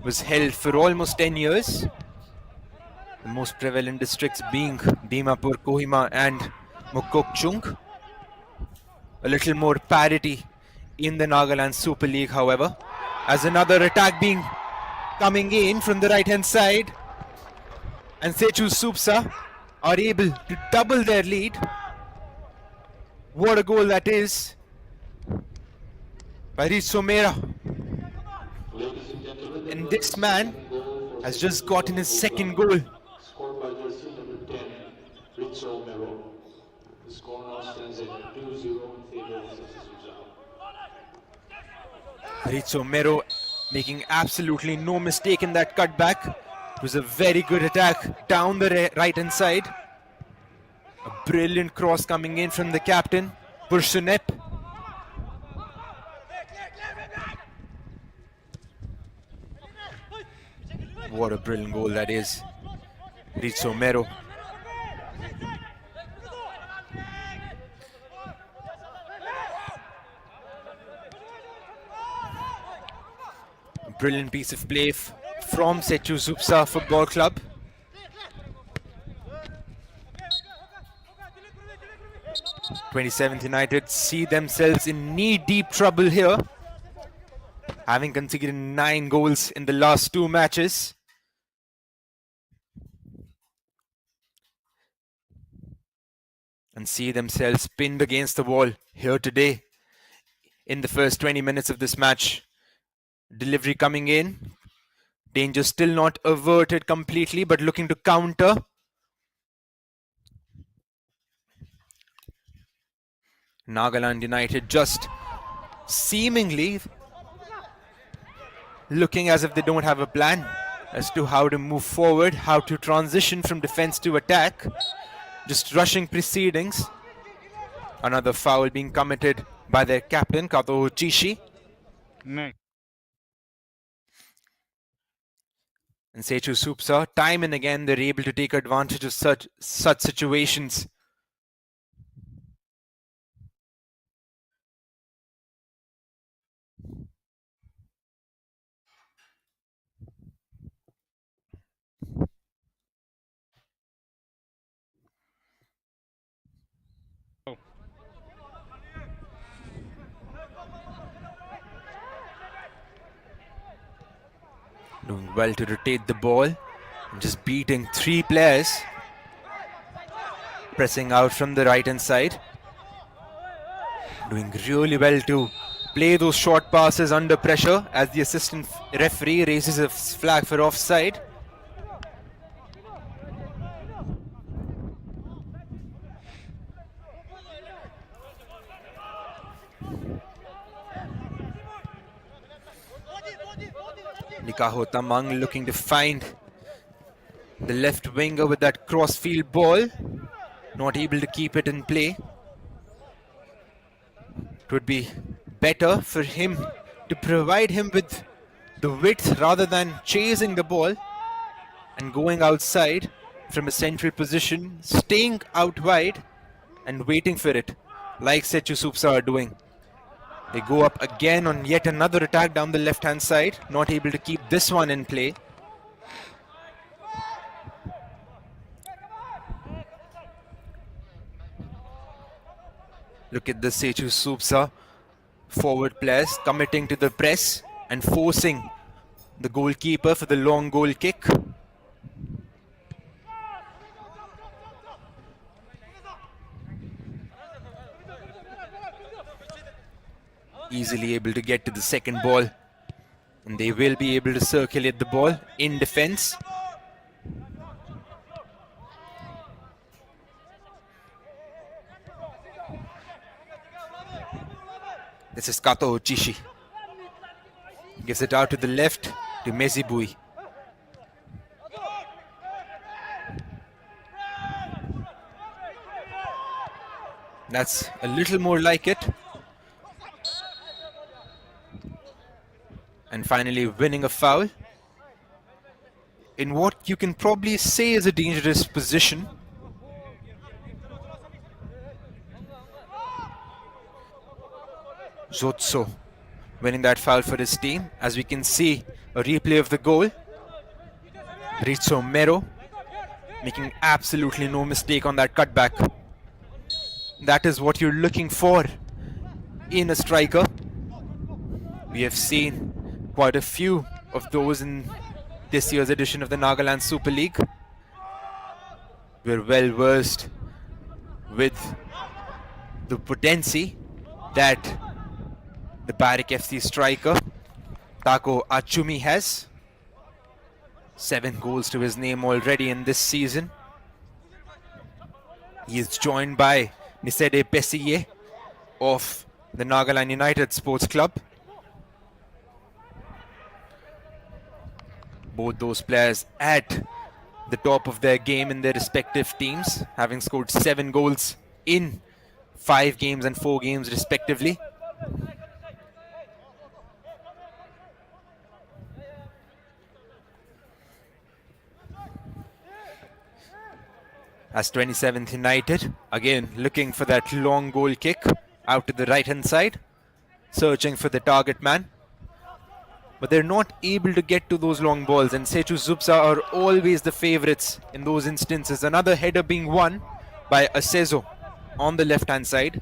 was held for almost 10 years, the most prevalent districts being Dimapur, Kohima and Mukokchung. A little more parity in the Nagaland Super League, however, as another attack coming in from the right hand side, and Sechu Zubza are able to double their lead. What a goal that is by Rizomera. And this man has just gotten his second goal. Scored by jersey number 10, Rizzo Mero. The score now stands at 2-0 in favor of Zubza. Rizomero making absolutely no mistake in that cutback. It was a very good attack down the right hand side. A brilliant cross coming in from the captain, Bursunep. What a brilliant goal that is. Rizomero. A brilliant piece of play from Sechu Zubza Football Club. '27th United see themselves in knee-deep trouble here, having conceded 9 goals in the last 2 matches. And see themselves pinned against the wall here today in the first 20 minutes of this match. Delivery coming in. Danger still not averted completely, but looking to counter. Nagaland United just seemingly looking as if they don't have a plan as to how to move forward, how to transition from defense to attack. Just rushing proceedings. Another foul being committed by their captain, Kato Chishi. And Sechu Zubza, time and again, they're able to take advantage of such situations. Doing well to rotate the ball and just beating 3 players. Pressing out from the right hand side. Doing really well to play those short passes under pressure as the assistant referee raises a flag for offside. Nikaho Tamang looking to find the left winger with that crossfield ball. Not able to keep it in play. It would be better for him to provide him with the width rather than chasing the ball and going outside from a central position, staying out wide and waiting for it, like Sechu Zubza are doing. They go up again on yet another attack down the left-hand side, not able to keep this one in play. Look at the Sechu Zubza forward players committing to the press and forcing the goalkeeper for the long goal kick. Easily able to get to the second ball, and they will be able to circulate the ball in defense. This is Kato Chishi. Gives it out to the left to Mezibui. That's a little more like it. And finally winning a foul in what you can probably say is a dangerous position. Zubza winning that foul for his team. As we can see, a replay of the goal. Rizzo Mero making absolutely no mistake on that cutback. That is what you're looking for in a striker. We have seen quite a few of those in this year's edition of the Nagaland Super League. We're well versed with the potency that the Barrick FC striker Tako Achumi has. 7 goals to his name already in this season. He is joined by Nisede Pesiye of the Nagaland United Sports Club. Both those players at the top of their game in their respective teams, having scored 7 goals in 5 games and 4 games respectively. As 27th United, again looking for that long goal kick out to the right hand side, searching for the target man. But they're not able to get to those long balls, and Sechu Zubza are always the favourites in those instances. Another header being won by Asezo on the left hand side.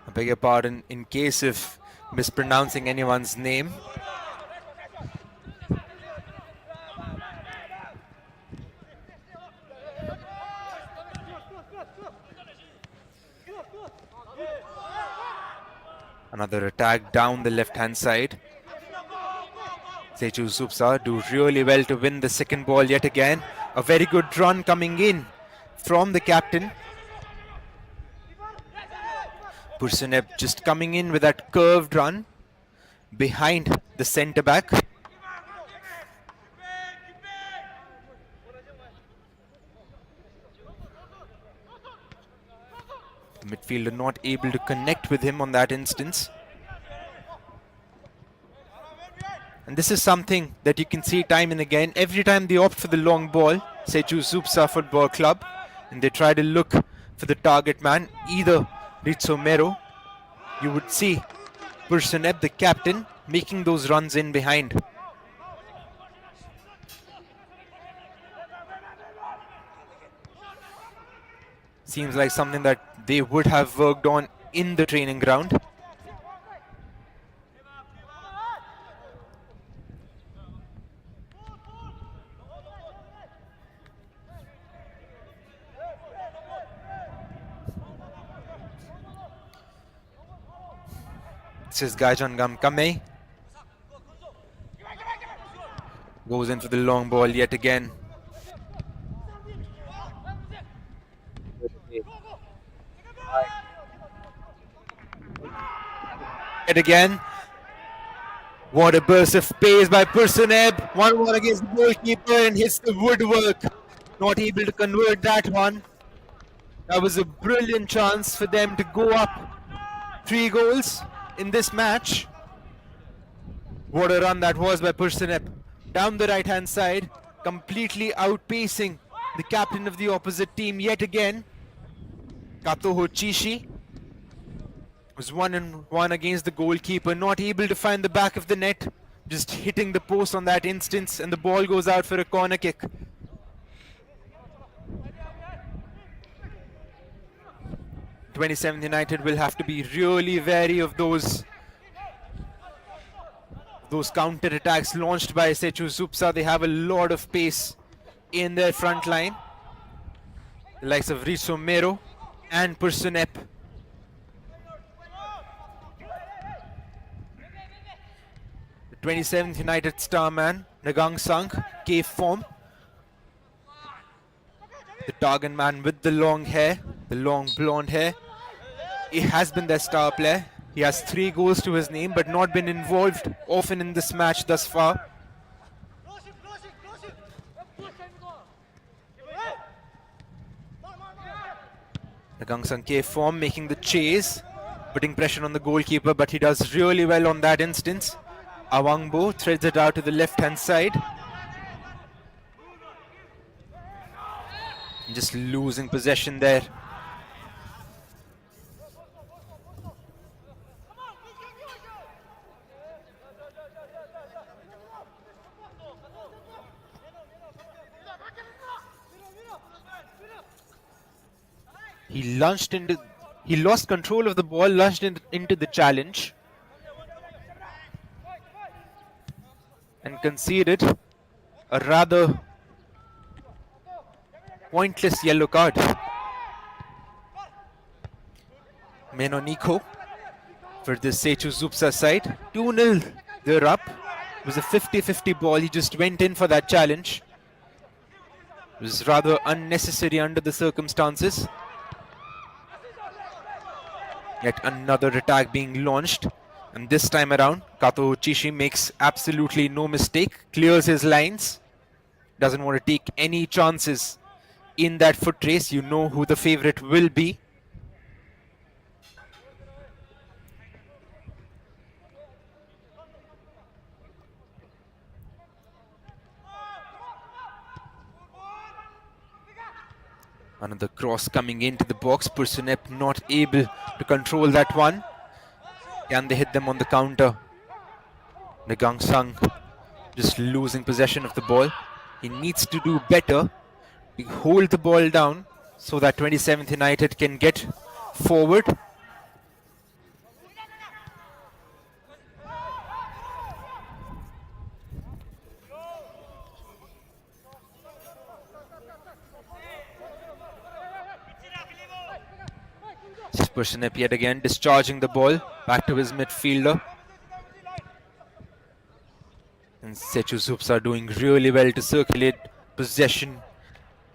I beg your pardon in case of mispronouncing anyone's name. Another attack down the left hand side. Sechu Zubza do really well to win the second ball yet again. A very good run coming in from the captain. Pursuneb just coming in with that curved run behind the centre back. The midfielder not able to connect with him on that instance. And this is something that you can see time and again. Every time they opt for the long ball, Sechu Zubza Football Club, and they try to look for the target man, either Rizzo Mero, you would see Pursuneb, the captain, making those runs in behind. Seems like something that they would have worked on in the training ground. This is Gajan Gamkame. Goes in for the long ball yet again. Yet again. What a burst of pace by Pursuneb. 1-1 against the goalkeeper and hits the woodwork. Not able to convert that one. That was a brilliant chance for them to go up 3 goals in this match. What a run that was by Pursuneb. Down the right hand side, completely outpacing the captain of the opposite team yet again. Katoho Chishi was 1-1 against the goalkeeper, not able to find the back of the net, just hitting the post on that instance, and the ball goes out for a corner kick. '27th United will have to be really wary of those Those counter attacks launched by Sechu Zubza, they have a lot of pace in their front line. The likes of Riso Mero and Pursunep. The 27th United star man, Nagang Sang, gave form. The Targan man with the long hair, the long blonde hair. He has been their star player. He has 3 goals to his name, but not been involved often in this match thus far. Nagang Sang gave form, making the chase, putting pressure on the goalkeeper, but he does really well on that instance. Awangbo threads it out to the left-hand side. Just losing possession there. He lost control of the ball, lunged into the challenge, and conceded a rather pointless yellow card. Menoniko for the Sechu Zubza side. 2-0, they're up. It was a 50-50 ball. He just went in for that challenge. It was rather unnecessary under the circumstances. Yet another attack being launched. And this time around, Kato Chishi makes absolutely no mistake. Clears his lines. Doesn't want to take any chances in that foot race. You know who the favorite will be. Another cross coming into the box. Pursunep not able to control that one. Can they hit them on the counter? Nagang Sang just losing possession of the ball. He needs to do better. He hold the ball down so that 27th United can get forward. Pursunep yet again discharging the ball back to his midfielder. And Sechu Zubza are doing really well to circulate possession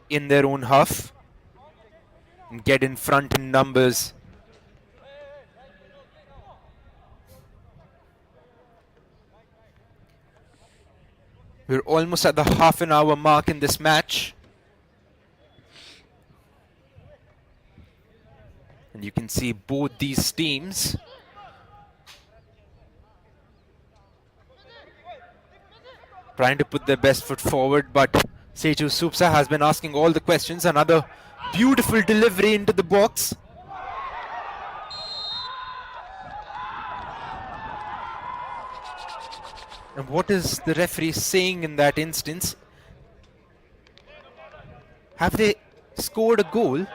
in their own half and get in front in numbers. We're almost at the half an hour mark in this match. And you can see both these teams trying to put their best foot forward, but Sechu Zubza has been asking all the questions. Another beautiful delivery into the box. And what is the referee saying in that instance? Have they scored a goal?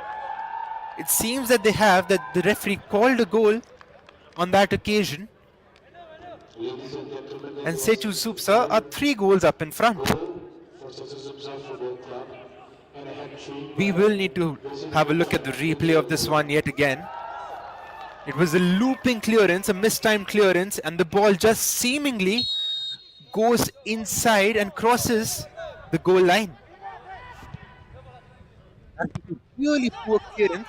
It seems that they have, that the referee called a goal on that occasion. And Sechu Zubza are 3 goals up in front. We will need to have a look at the replay of this one yet again. It was a looping clearance, a mistimed clearance, and the ball just seemingly goes inside and crosses the goal line. That is a really poor clearance.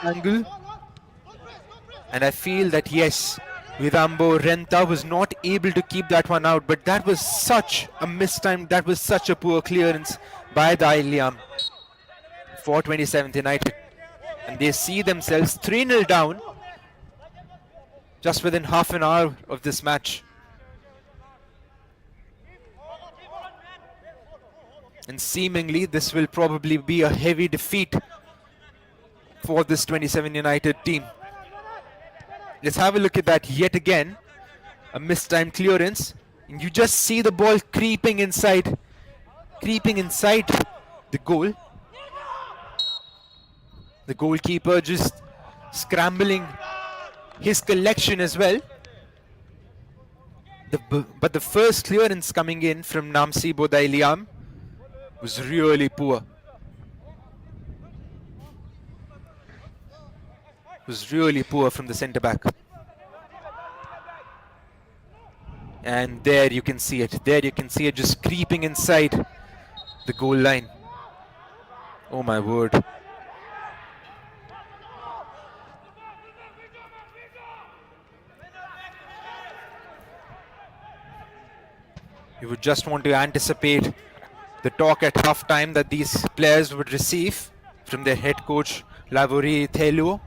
Angle. And I feel that yes, Vidambo Renta was not able to keep that one out, but that was such a mistime, that was such a poor clearance by the Liam for 27th United. And they see themselves 3-0 down just within half an hour of this match. And seemingly this will probably be a heavy defeat for this 27 United team. Let's have a look at that yet again. A mistimed clearance. And you just see the ball creeping inside the goal. The goalkeeper just scrambling his collection as well. But the first clearance coming in from Namsi Bodailiam was really poor. Was really poor from the centre back. And there you can see it. There you can see it just creeping inside the goal line. Oh my word. You would just want to anticipate the talk at half time that these players would receive from their head coach Lavori Theluo.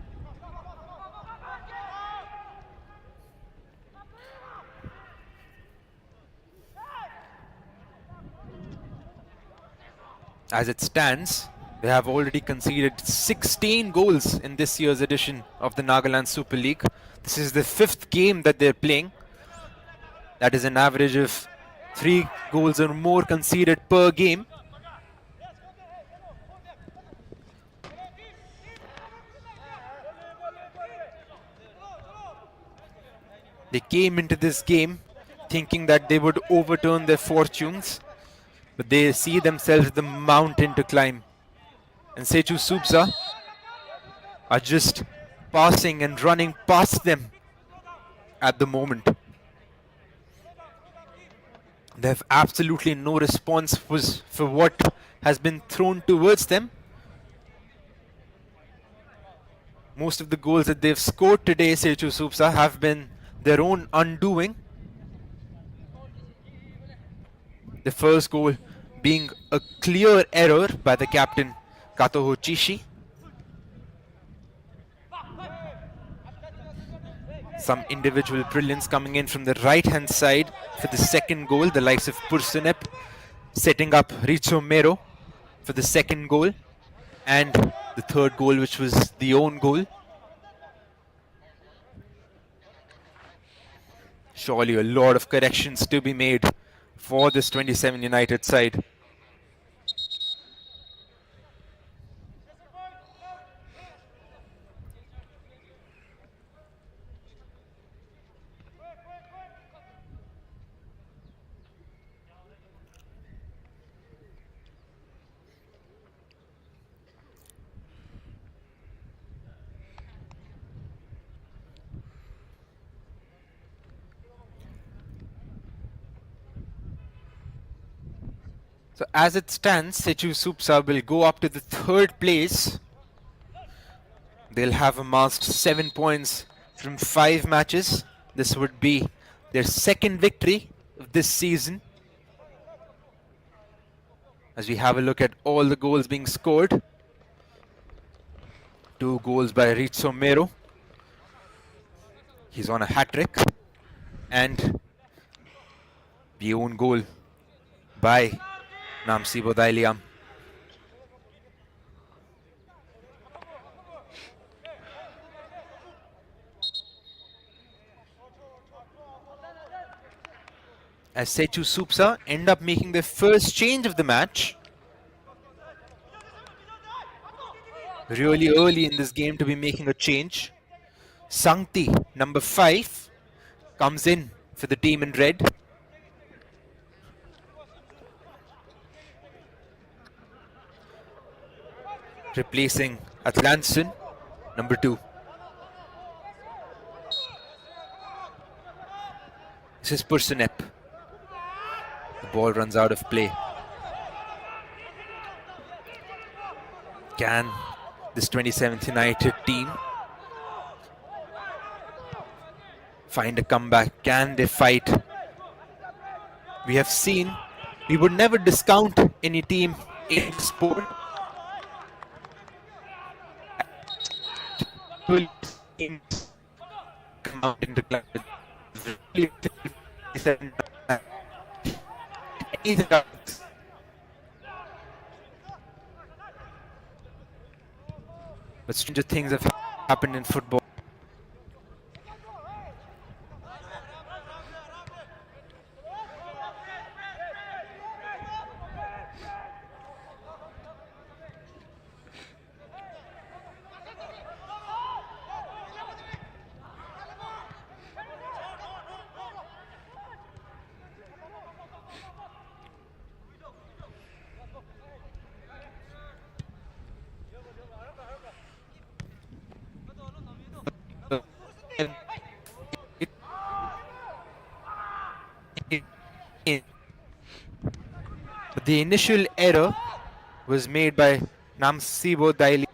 As it stands, they have already conceded 16 goals in this year's edition of the Nagaland Super League. This is the 5th game that they're playing. That is an average of 3 goals or more conceded per game. They came into this game thinking that they would overturn their fortunes, but they see themselves the mountain to climb. And Sechu Zubza are just passing and running past them at the moment. They have absolutely no response for what has been thrown towards them. Most of the goals that they've scored today, Sechu Zubza, have been their own undoing. The first goal being a clear error by the captain, Katoho Chishi. Some individual brilliance coming in from the right-hand side for the second goal, the likes of Pursunep setting up Richo Mero for the second goal, and the third goal, which was the own goal. Surely a lot of corrections to be made for this 27 United side. So as it stands, Sechu Zubza will go up to the 3rd place. They'll have amassed 7 points from 5 matches. This would be their 2nd victory of this season. As we have a look at all the goals being scored. 2 goals by Richo Mero. He's on a hat-trick. And the own goal by Namsi Bodailiam. As Sechu Zubza end up making their first change of the match. Really early in this game to be making a change. Sangti, number 5, comes in for the team in red. Replacing Atlanson, number 2. This is Pursunep. The ball runs out of play. Can this 27th United team find a comeback? Can they fight? We have seen, we would never discount any team in sport. Come out into club. But stranger things have happened in football. The initial error was made by Namsibo Daili.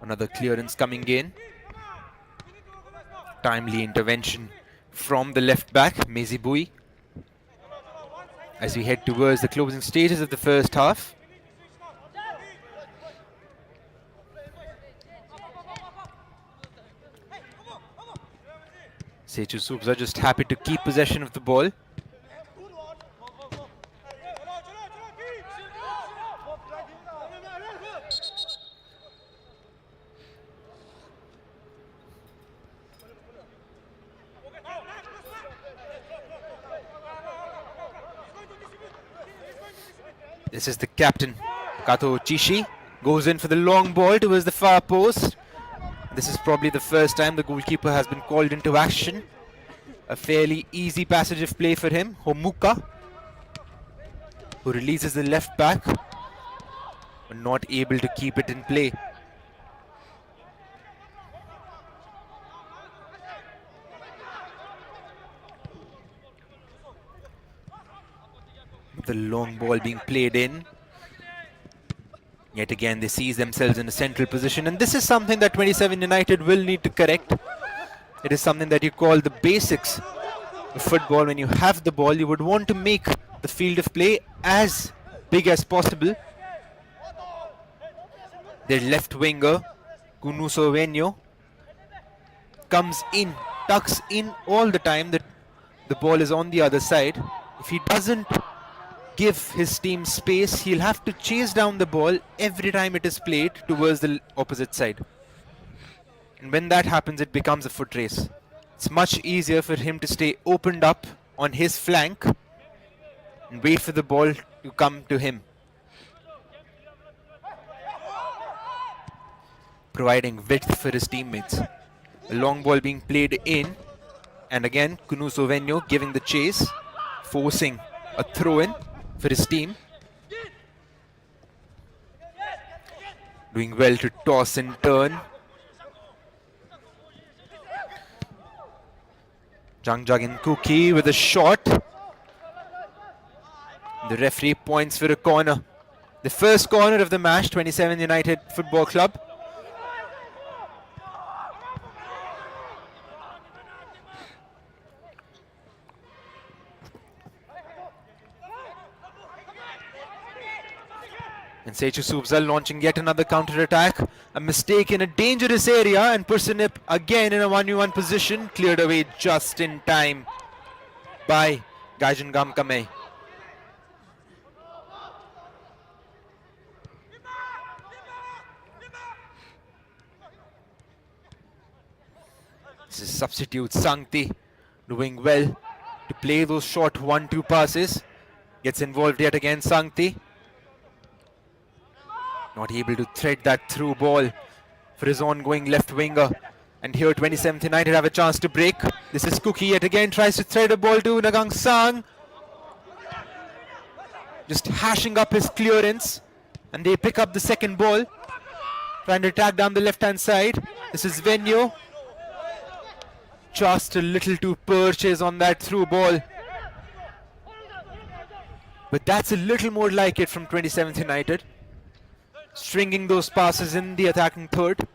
Another clearance coming in. Timely intervention from the left back, Mezibui. As we head towards the closing stages of the first half. Sechu Zubza just happy to keep possession of the ball. This is the captain, Kato Chishi, goes in for the long ball towards the far post. This is probably the first time the goalkeeper has been called into action. A fairly easy passage of play for him, Homuka, who releases the left back, but not able to keep it in play. The long ball being played in. Yet again they seize themselves in a central position, and this is something that 27 United will need to correct. It is something that you call the basics of football. When you have the ball, you would want to make the field of play as big as possible. Their left winger, Kunuso Venyo, comes in, tucks in all the time that the ball is on the other side. If he doesn't give his team space, he'll have to chase down the ball every time it is played towards the opposite side. And when that happens, it becomes a foot race. It's much easier for him to stay opened up on his flank and wait for the ball to come to him, providing width for his teammates. A long ball being played in, and again Kunuso Venyo giving the chase, forcing a throw-in for his team. Doing well to toss and turn. Jangjagin Kuki with a shot. The referee points for a corner. The first corner of the match, 27 United Football Club. And Sechu Zubza launching yet another counter-attack. A mistake in a dangerous area, and Pursanip again in a 1v1 position. Cleared away just in time by Gajan Gamkame. This is substitute Sangti doing well to play those short 1-2 passes. Gets involved yet again Sangti. Not able to thread that through ball for his ongoing left winger. And here 27th United have a chance to break. This is Cookie yet again, tries to thread a ball to Nagang Sang. Just hashing up his clearance. And they pick up the second ball. Trying to attack down the left-hand side. This is Venyo. Just a little too purchase on that through ball. But that's a little more like it from 27th United. Stringing those passes in the attacking third.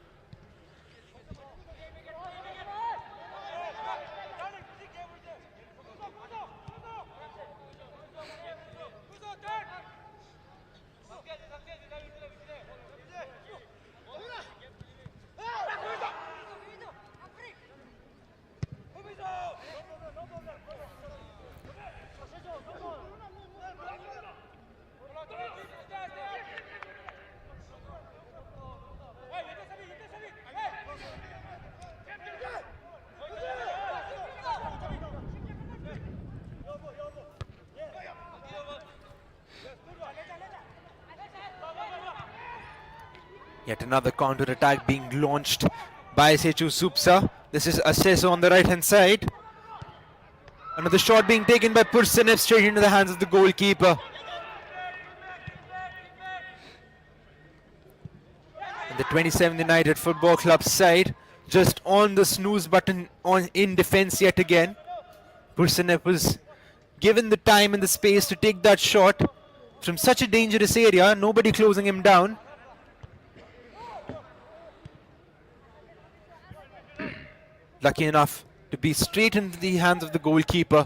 Yet another counter-attack being launched by Sechu Zubza. This is Aceso on the right hand side. Another shot being taken by Pursenev straight into the hands of the goalkeeper. And the 27th United Football Club side just on the snooze button in defense yet again. Pursenev was given the time and the space to take that shot from such a dangerous area, nobody closing him down. Lucky enough to be straight into the hands of the goalkeeper.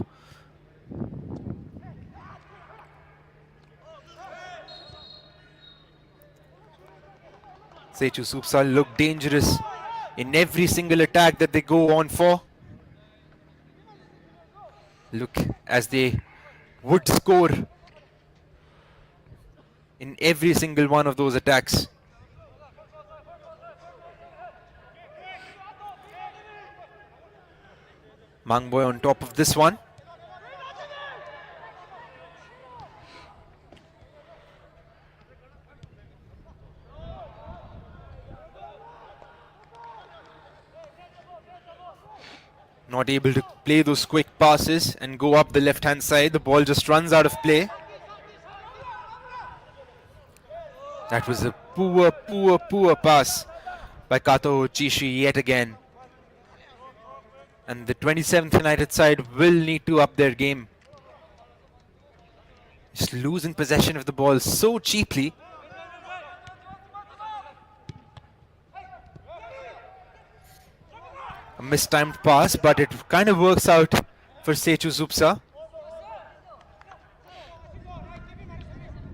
Sechu Zubza look dangerous in every single attack that they go on for. Look as they would score in every single one of those attacks. Mangboy on top of this one. Not able to play those quick passes and go up the left hand side. The ball just runs out of play. That was a poor pass by Kato Chishi yet again. And the 27th United side will need to up their game. Just losing possession of the ball so cheaply. A mistimed pass, but it kind of works out for Sechu Zubza.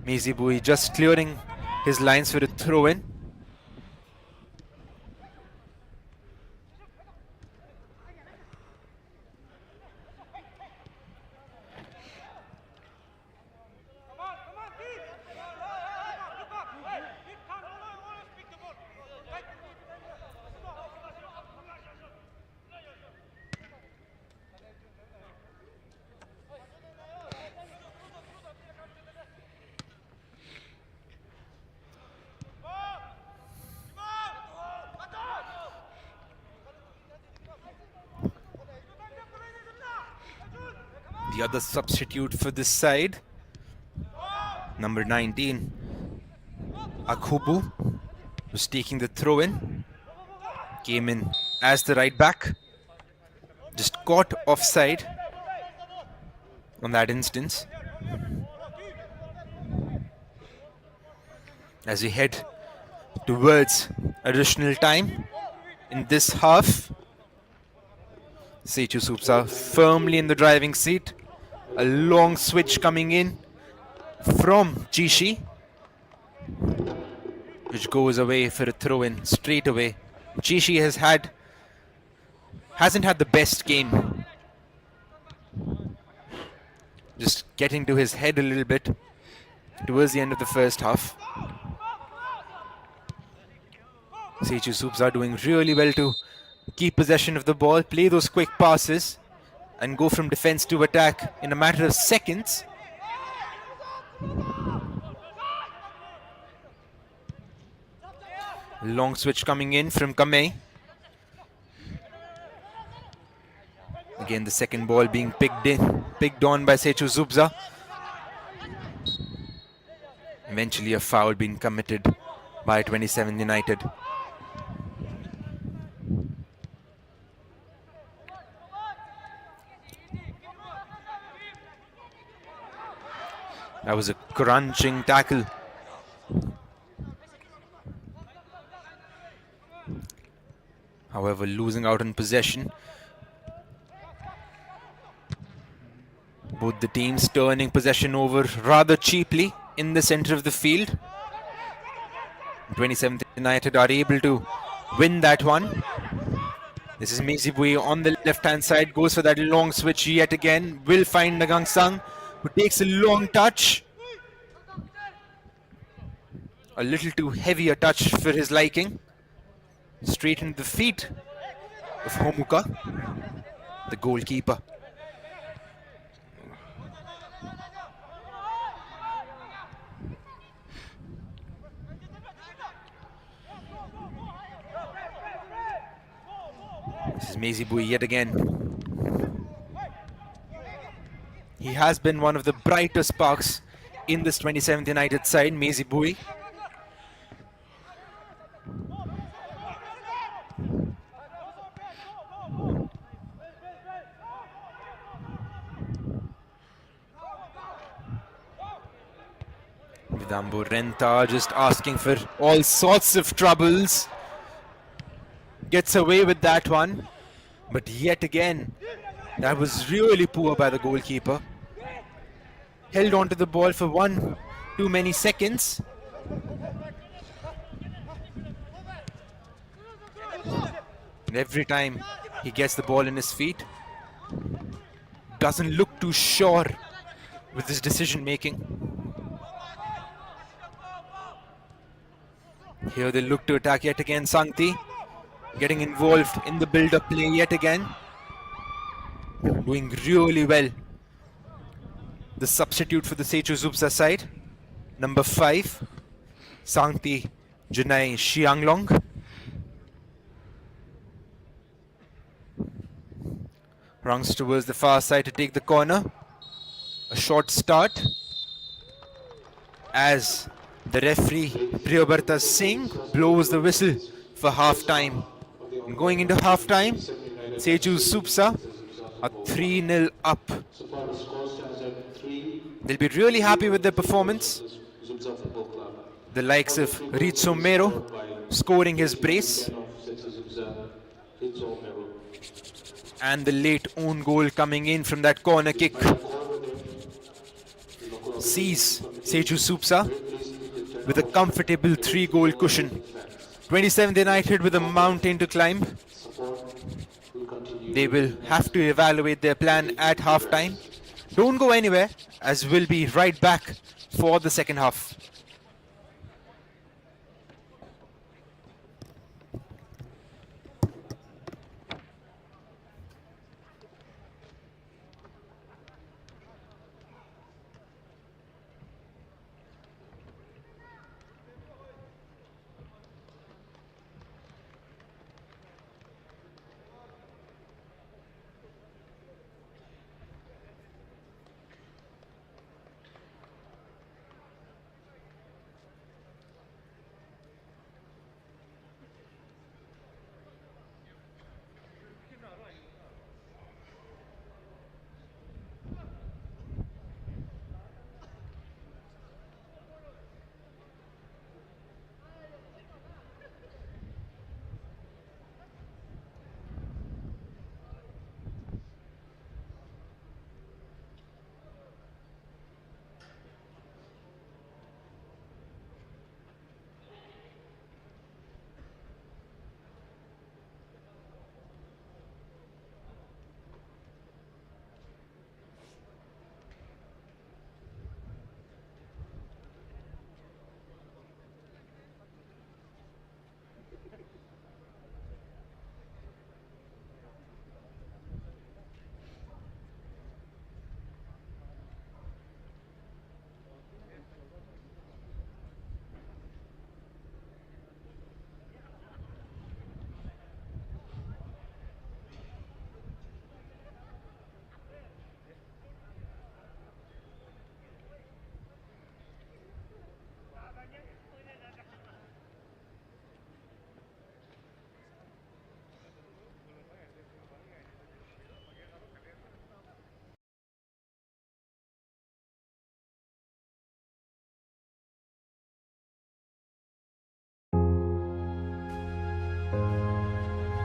Mizibui just clearing his lines for a throw-in. The other substitute for this side, number 19, Akhubu, was taking the throw-in. Came in as the right back. Just caught offside on that instance. As we head towards additional time in this half, Sechu Zubza firmly in the driving seat. A long switch coming in from Chishi, which goes away for a throw-in straight away. Chishi hasn't had the best game. Just getting to his head a little bit towards the end of the first half. Sechu Zubza doing really well to keep possession of the ball, play those quick passes, and go from defense to attack in a matter of seconds. Long switch coming in from Kamei. Again, the second ball being picked on by Sechu Zubza. Eventually a foul being committed by 27 United. That was a crunching tackle. However, losing out on possession. Both the teams turning possession over rather cheaply in the center of the field. 27th United are able to win that one. This is Mizibui on the left-hand side, goes for that long switch yet again. Will find Nagang Sang, who takes a long touch. A little too heavy a touch for his liking. Straight into the feet of Homuka, the goalkeeper. This is Maisie Bui yet again. He has been one of the brightest sparks in this 27th United side, Maisie Bui. Vidambo Renta just asking for all sorts of troubles. Gets away with that one. But yet again, that was really poor by the goalkeeper. Held on to the ball for one too many seconds. And every time he gets the ball in his feet, doesn't look too sure with his decision making. Here they look to attack yet again. Sangti getting involved in the build-up play yet again. Doing really well. The substitute for the Sechu Zubza side, number 5, Sangti Junai Xianglong. Runs towards the far side to take the corner. A short start as the referee Priyabarta Singh blows the whistle for half-time. And going into half-time, Sechu Zubza are 3-0 up. So far the score stands at 3. They'll be really happy with their performance. Zubza Football Club. The likes of Rizzo Mero scoring his brace, Of Sechu Zubza, Rizzo Mero. and the late own goal coming in from that corner kick sees Sechu Zubza with a comfortable 3-goal cushion. 27th United with a mountain to climb. They will have to evaluate their plan at half-time. Don't go anywhere, as we'll be right back for the second half.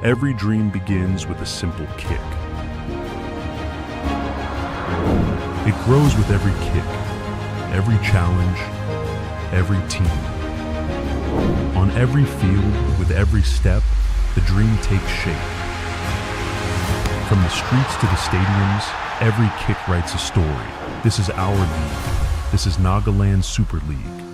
Every dream begins with a simple kick. It grows with every kick, every challenge, every team. On every field, with every step, the dream takes shape. From the streets to the stadiums, every kick writes a story. This is our league. This is Nagaland Super League.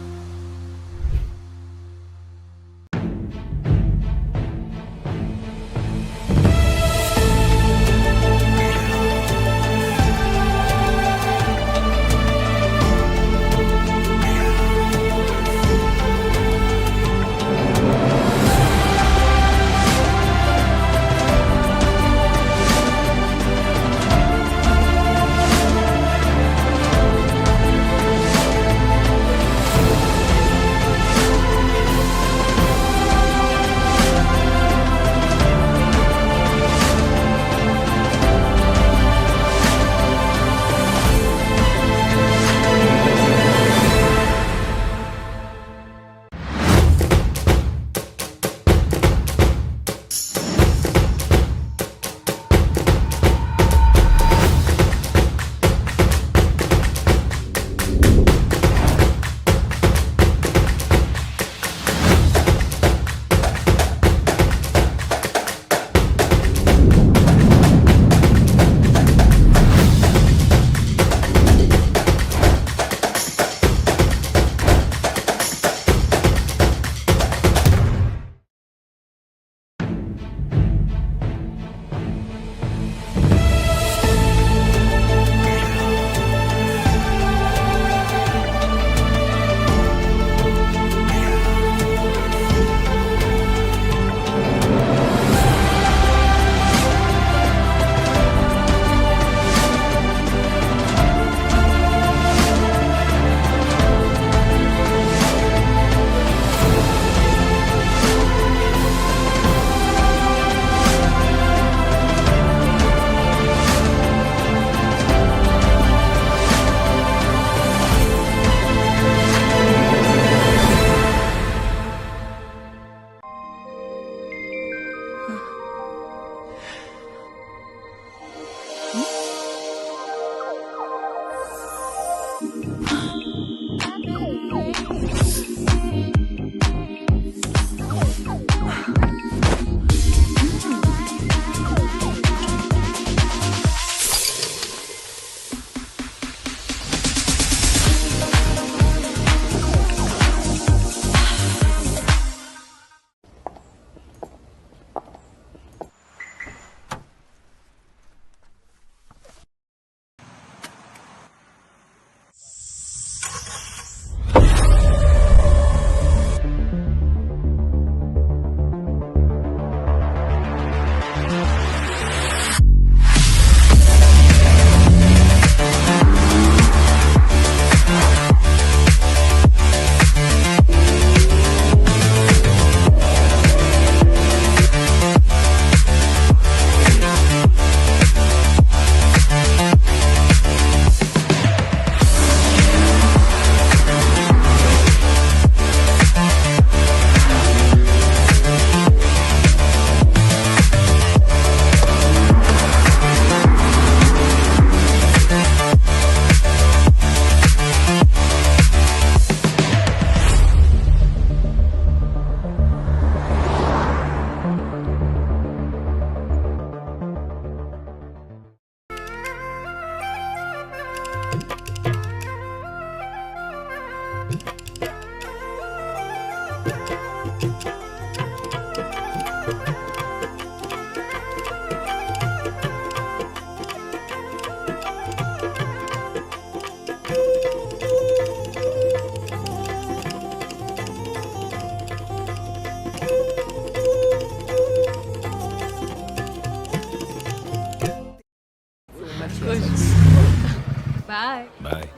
Bye.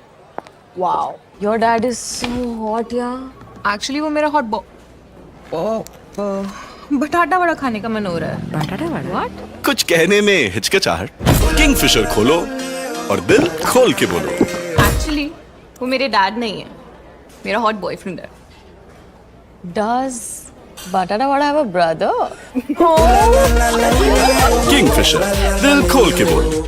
Wow, your dad is so hot, yeah. Actually वो मेरा hot बटाटा वड़ा खाने का मन हो रहा है. Batata vada. What? कुछ कहने में हिचकिचाहट, किंगफिशर खोलो और दिल खोल के बोलो. एक्चुअली वो मेरे डैड नहीं है, मेरा हॉट बॉयफ्रेंड है. Does Batata vada have a brother? Kingfisher, दिल खोल के बोलो.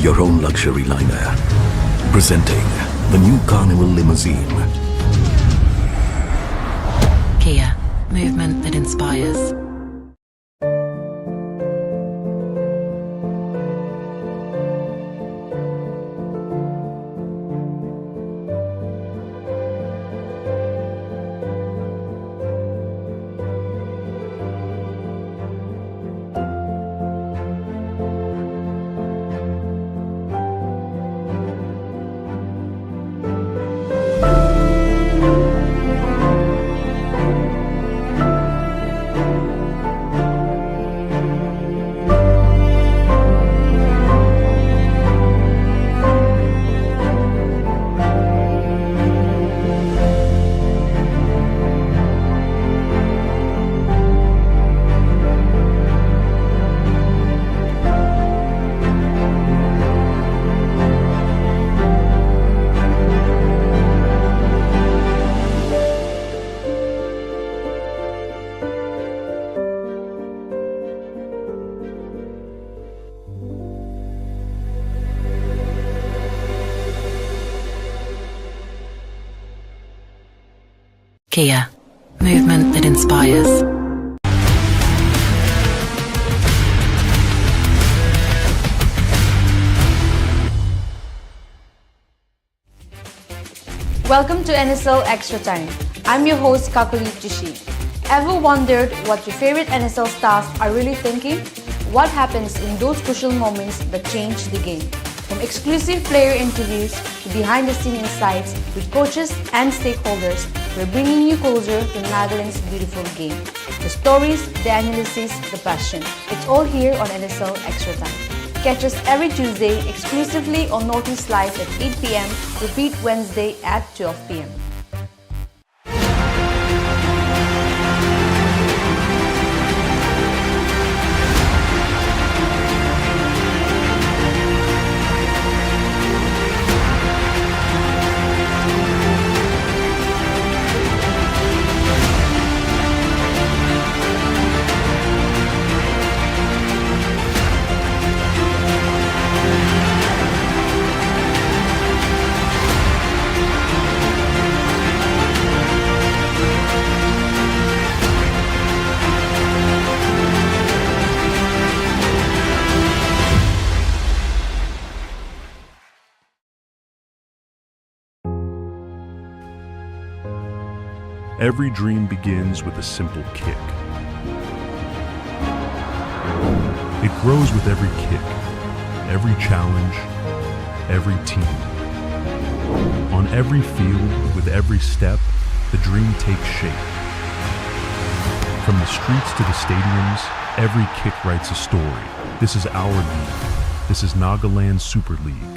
Your own luxury liner. Presenting the new Carnival limousine. Kia, movement that inspires. Kia, movement that inspires. Welcome to NSL Extra Time. I'm your host Kakuli Jishi. Ever wondered what your favorite NSL stars are really thinking? What happens in those crucial moments that change the game? From exclusive player interviews to behind-the-scene insights with coaches and stakeholders, we're bringing you closer to Nagaland's beautiful game. The stories, the analysis, the passion. It's all here on NSL Extra Time. Catch us every Tuesday exclusively on Notice Live at 8 p.m. Repeat Wednesday at 12 p.m. Every dream begins with a simple kick. It grows with every kick, every challenge, every team. On every field, with every step, the dream takes shape. From the streets to the stadiums, every kick writes a story. This is our league. This is Nagaland Super League.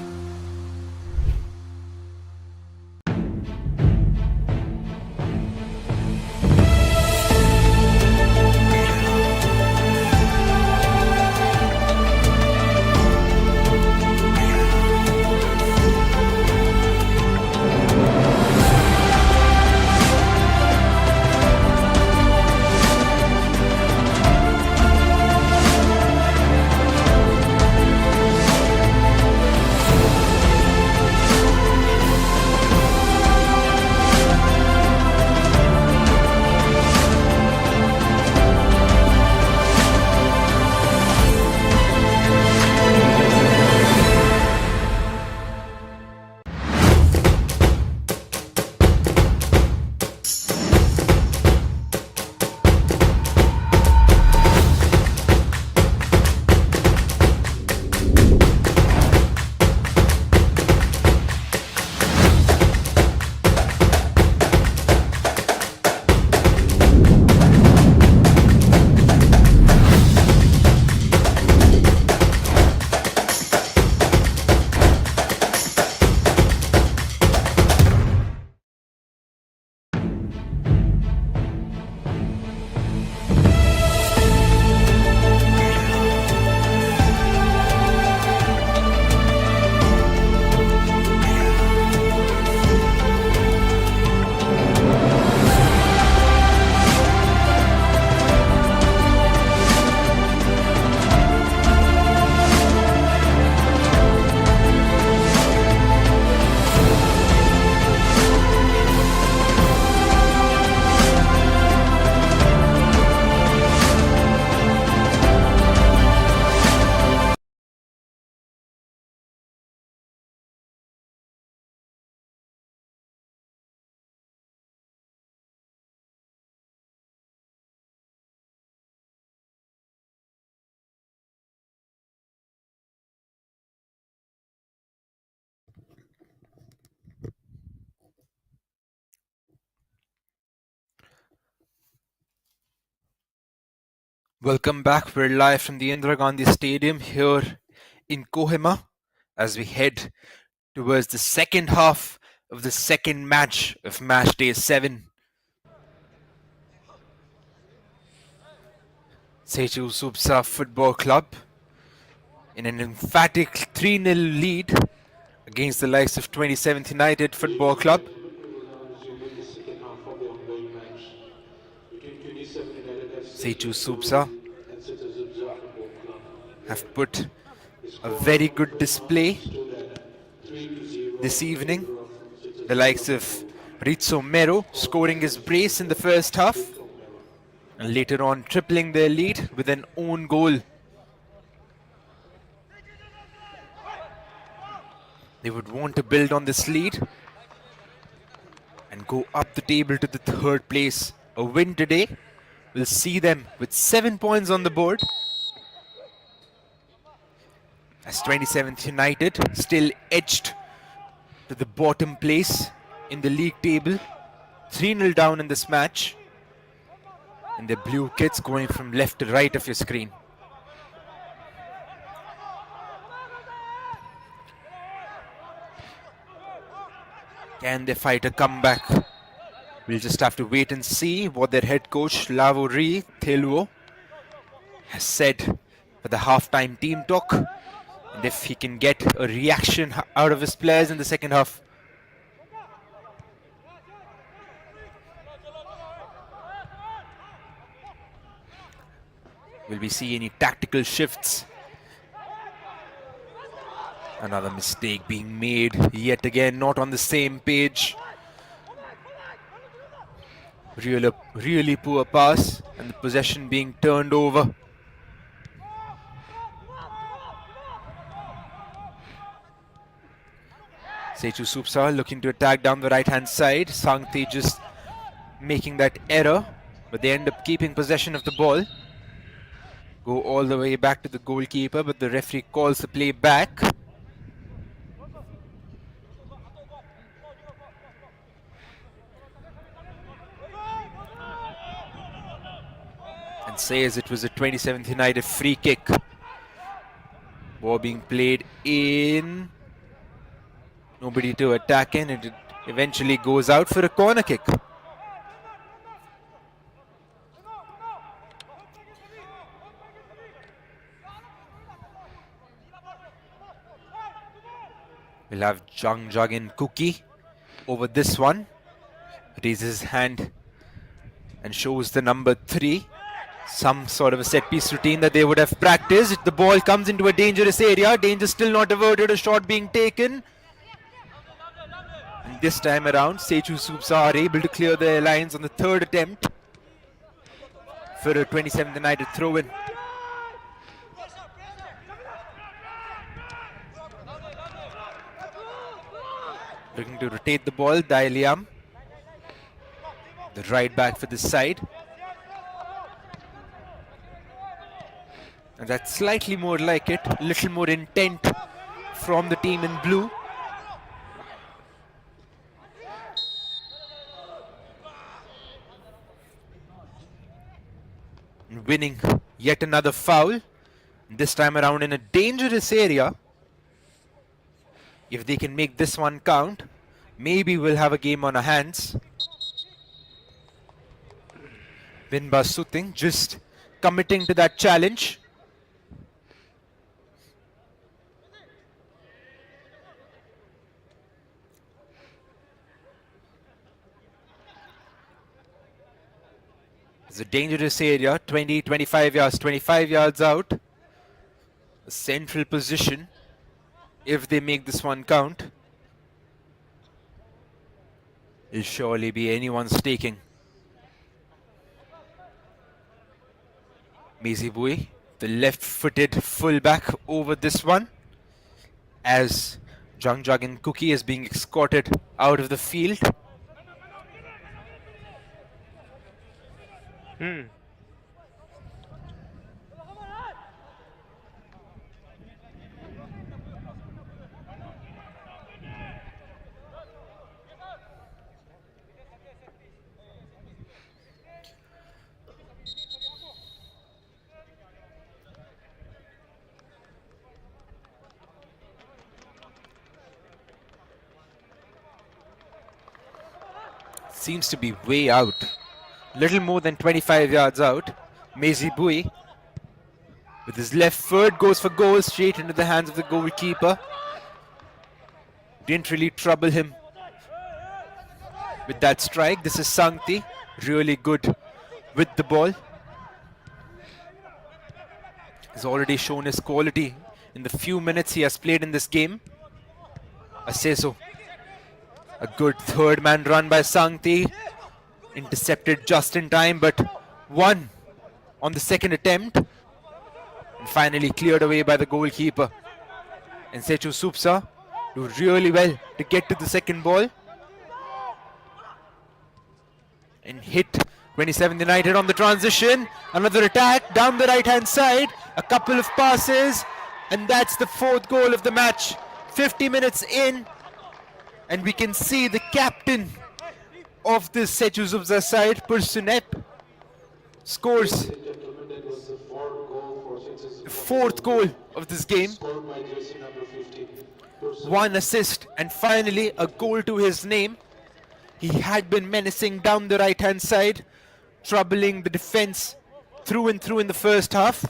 Welcome back. We're live from the Indira Gandhi Stadium here in Kohima as we head towards the second half of the second match of match day 7. Sechu Zubza Football Club in an emphatic 3-0 lead against the likes of 2017 United Football Club. Sechu Zubza have put a very good display this evening. The likes of Rizzo Mero scoring his brace in the first half and later on tripling their lead with an own goal. They would want to build on this lead and go up the table to the third place. A win today will see them with 7 points on the board, as 27th United still edged to the bottom place in the league table, 3-0 down in this match, and the blue kits going from left to right of your screen. Can they fight a comeback? We'll just have to wait and see what their head coach Lavori Teluo has said for the halftime team talk, and if he can get a reaction out of his players in the second half. Will we see any tactical shifts? Another mistake being made yet again, not on the same page. Really poor pass and the possession being turned over. Sechu Zubza looking to attack down the right hand side. Sangte just making that error, but they end up keeping possession of the ball. Go all the way back to the goalkeeper, but the referee calls the play back. And says it was a 27th United free kick. Ball being played in. Nobody to attack in. It eventually goes out for a corner kick. We'll have Jagin Cookie over this one. Raises his hand and shows the number 3. Some sort of a set piece routine that they would have practiced. The ball comes into a dangerous area. Danger still not averted. A shot being taken. And this time around, Sechu Zubza are able to clear their lines on the third attempt for a 27th United throw-in. Looking to rotate the ball, Dailiam, the right back for this side. And that's slightly more like it, a little more intent from the team in blue. And winning yet another foul, this time around in a dangerous area. If they can make this one count, maybe we'll have a game on our hands. Vinba Suting just committing to that challenge. It's a dangerous area, 25 yards, 25 yards out. A central position. If they make this one count, it'll surely be anyone's taking. Mezibui, the left-footed fullback over this one, as Jagin Cookie is being escorted out of the field. seems to be way out. Little more than 25 yards out. Mezi Bui with his left foot goes for goal straight into the hands of the goalkeeper. Didn't really trouble him with that strike. This is Sangti, really good with the ball. He's already shown his quality in the few minutes he has played in this game. Aseso, a good third man run by Sangti, intercepted just in time, but one on the second attempt, and finally cleared away by the goalkeeper. And Sechu Zubza do really well to get to the second ball and hit 27th United on the transition. Another attack down the right hand side, a couple of passes, and that's the fourth goal of the match. 50 minutes in, and we can see the captain of this Sechu Zubza side, Pursunep, scores the fourth goal of this game. One assist and finally a goal to his name. He had been menacing down the right hand side, troubling the defense through and through in the first half.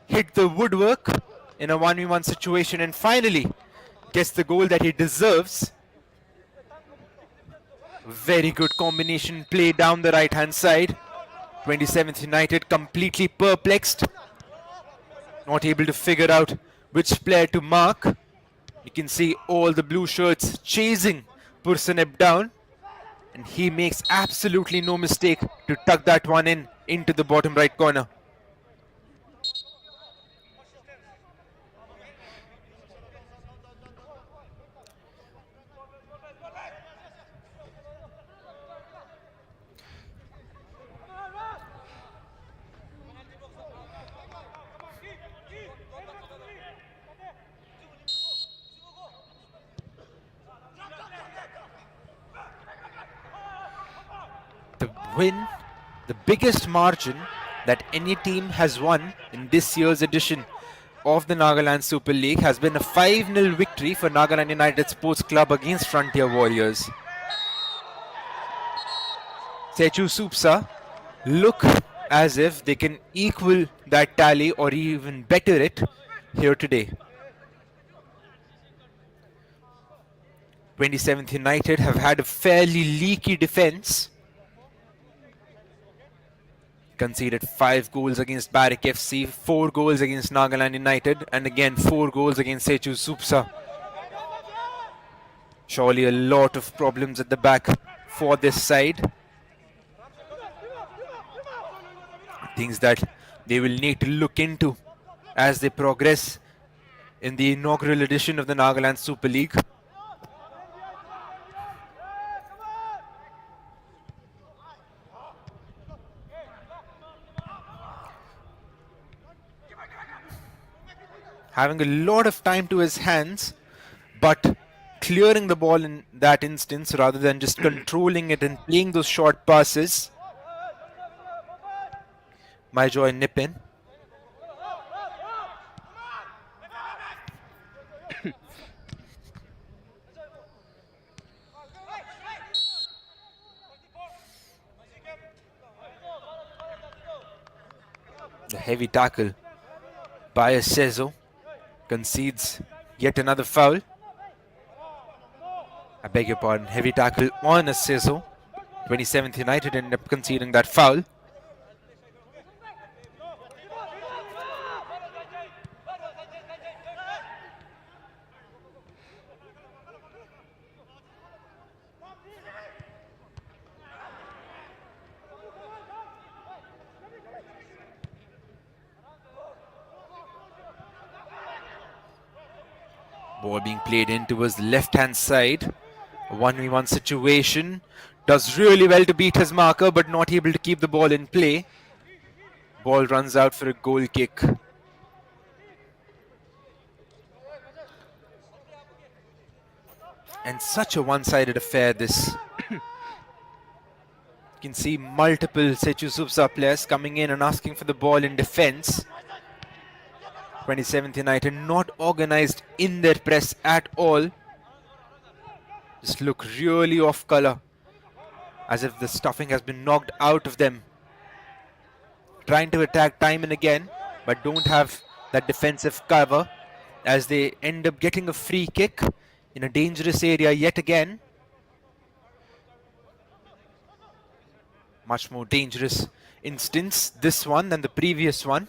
Hit the woodwork in a 1v1 situation and finally gets the goal that he deserves. Very good combination play down the right hand side. 27th United completely perplexed, not able to figure out which player to mark. You can see all the blue shirts chasing Pursunep down, and he makes absolutely no mistake to tuck that one in into the bottom right corner. The win, the biggest margin that any team has won in this year's edition of the Nagaland Super League, has been a 5-0 victory for Nagaland United Sports Club against Frontier Warriors. Sechu Zubza look as if they can equal that tally or even better it here today. 27th United have had a fairly leaky defense. Conceded 5 goals against Barrack FC, 4 goals against Nagaland United, and again 4 goals against Sechu Zubza. Surely a lot of problems at the back for this side. Things that they will need to look into as they progress in the inaugural edition of the Nagaland Super League. Having a lot of time to his hands, but clearing the ball in that instance rather than just controlling it and playing those short passes. Myjoy Nippin. The heavy tackle by Sezo concedes yet another foul. I beg your pardon, heavy tackle on Sezo. 27th United ended up conceding that foul. Ball being played in towards the left-hand side. A 1v1 situation. Does really well to beat his marker, but not able to keep the ball in play. Ball runs out for a goal kick. And such a one-sided affair this. You can see multiple Sechu Zubza players coming in and asking for the ball in defense. 27th United not organized in their press at all. Just look really off color as if the stuffing has been knocked out of them. Trying to attack time and again, but don't have that defensive cover, as they end up getting a free kick in a dangerous area yet again. Much more dangerous instance, this one, than the previous one.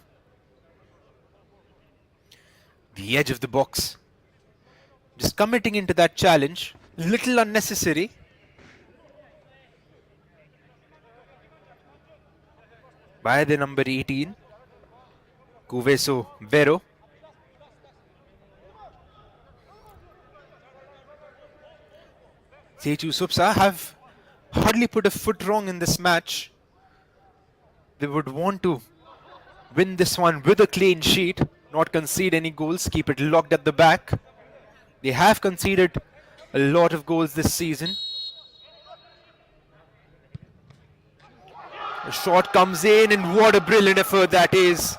The edge of the box. Just committing into that challenge. Little unnecessary. By the number 18, Cuveso Vero. Sechu Zubza have hardly put a foot wrong in this match. They would want to win this one with a clean sheet, not concede any goals, keep it locked at the back. They have conceded a lot of goals this season. The shot comes in, and what a brilliant effort that is.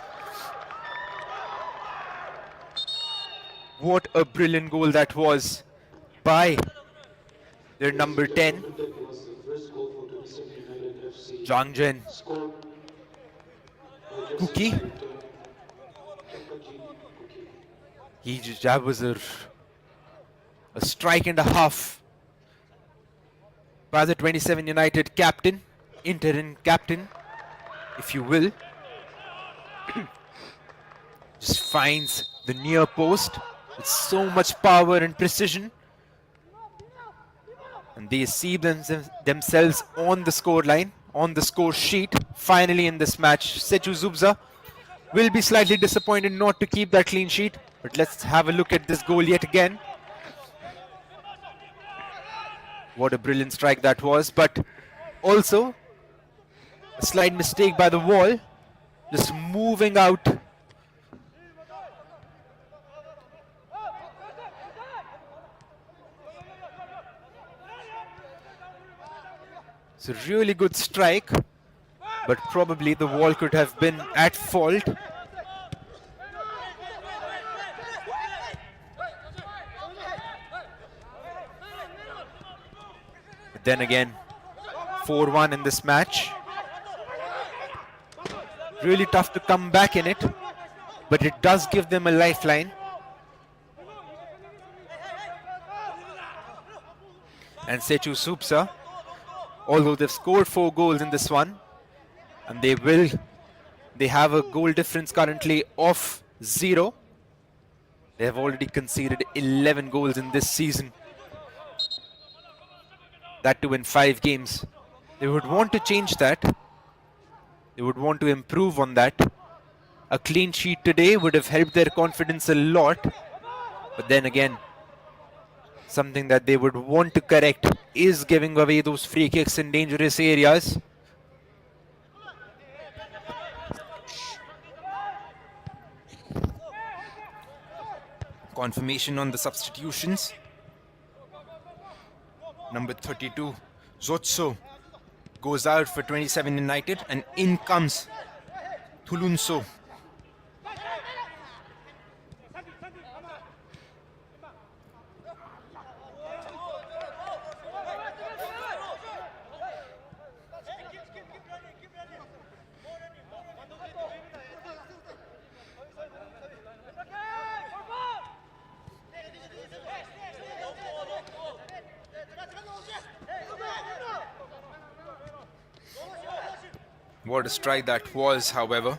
What a brilliant goal that was by their number 10, Was the first goal for 27 United FC. Jangjen Scored by jersey Cookie. number 10, Kakaji Cookie. That was a strike and a half by the 27 United captain, interim captain, if you will. Just finds the near post with so much power and precision. And they see themselves on the score line, on the score sheet, finally in this match. Sechu Zubza will be slightly disappointed not to keep that clean sheet. But let's have a look at this goal yet again. What a brilliant strike that was. But also a slight mistake by the wall. Just moving out. It's a really good strike, but probably the wall could have been at fault. But then again, 4-1 in this match. Really tough to come back in it, but it does give them a lifeline. And Sechu Zubza, although they've scored 4 goals in this one, and they have a goal difference currently of 0. They have already conceded 11 goals in this season. That too in 5 games. They would want to change that. They would want to improve on that. A clean sheet today would have helped their confidence a lot. But then again, something that they would want to correct is giving away those free kicks in dangerous areas. Confirmation on the substitutions. Number 32, Zotso, goes out for 27 United, and in comes Tulunso. What a strike that was, however,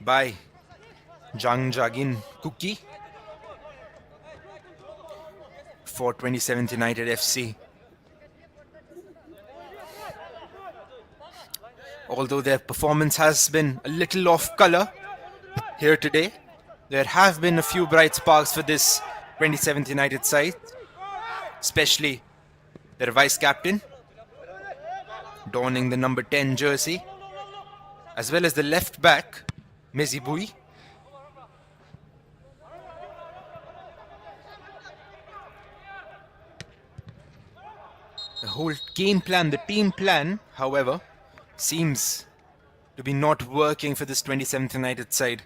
by Jangjagin Cookie for 27th United FC. Although their performance has been a little off colour here today, there have been a few bright sparks for this 27th United side, especially their vice captain, donning the number 10 jersey, as well as the left back, Mezibui. The whole game plan, the team plan, however, seems to be not working for this 27th United side.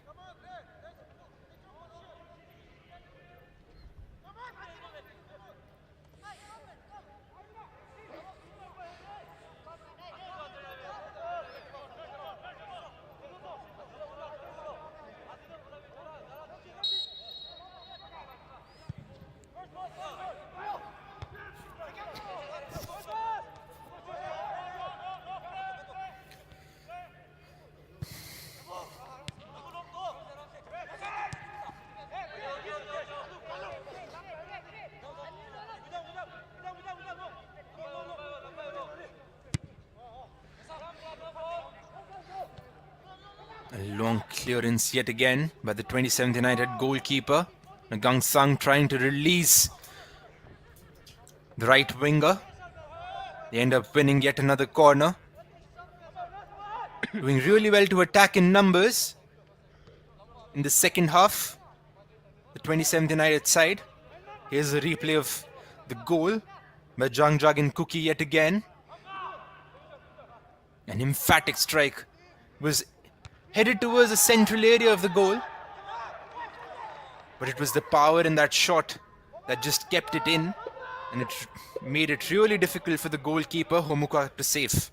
A long clearance yet again by the 27th United goalkeeper. Nagang Sang trying to release the right winger. They end up winning yet another corner. Doing really well to attack in numbers in the second half. The 27th United side. Here's a replay of the goal by Jang Jagan Cookie yet again. An emphatic strike was headed towards the central area of the goal. But it was the power in that shot that just kept it in. And it made it really difficult for the goalkeeper, Homuka, to save.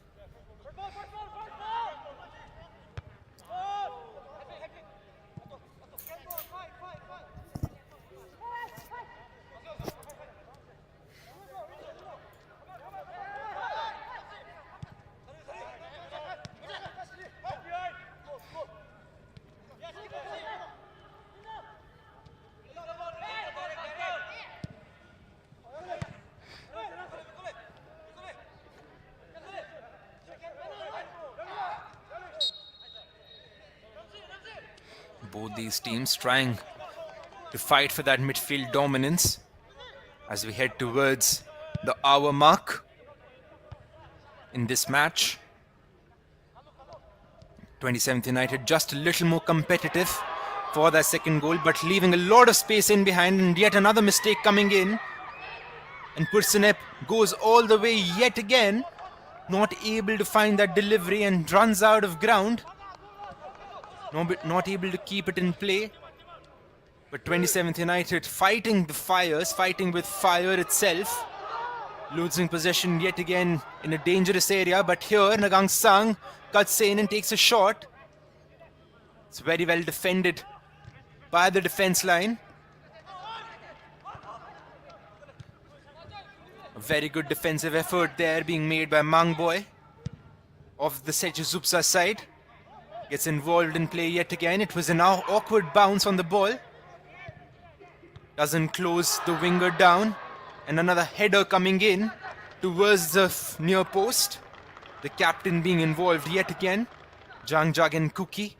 Both these teams trying to fight for that midfield dominance as we head towards the hour mark in this match. 27th United just a little more competitive for that second goal, but leaving a lot of space in behind, and yet another mistake coming in. And Pursanep goes all the way yet again, not able to find that delivery and runs out of ground. Not able to keep it in play. But 27th United fighting the fires, fighting with fire itself. Losing possession yet again in a dangerous area. But here Nagang Sang cuts in and takes a shot. It's very well defended by the defense line. A very good defensive effort there being made by Mang Boy of the Sechu Zubza side. Gets involved in play yet again. It was an awkward bounce on the ball. Doesn't close the winger down. And another header coming in towards the near post. The captain being involved yet again. Jang Jagan Cookie.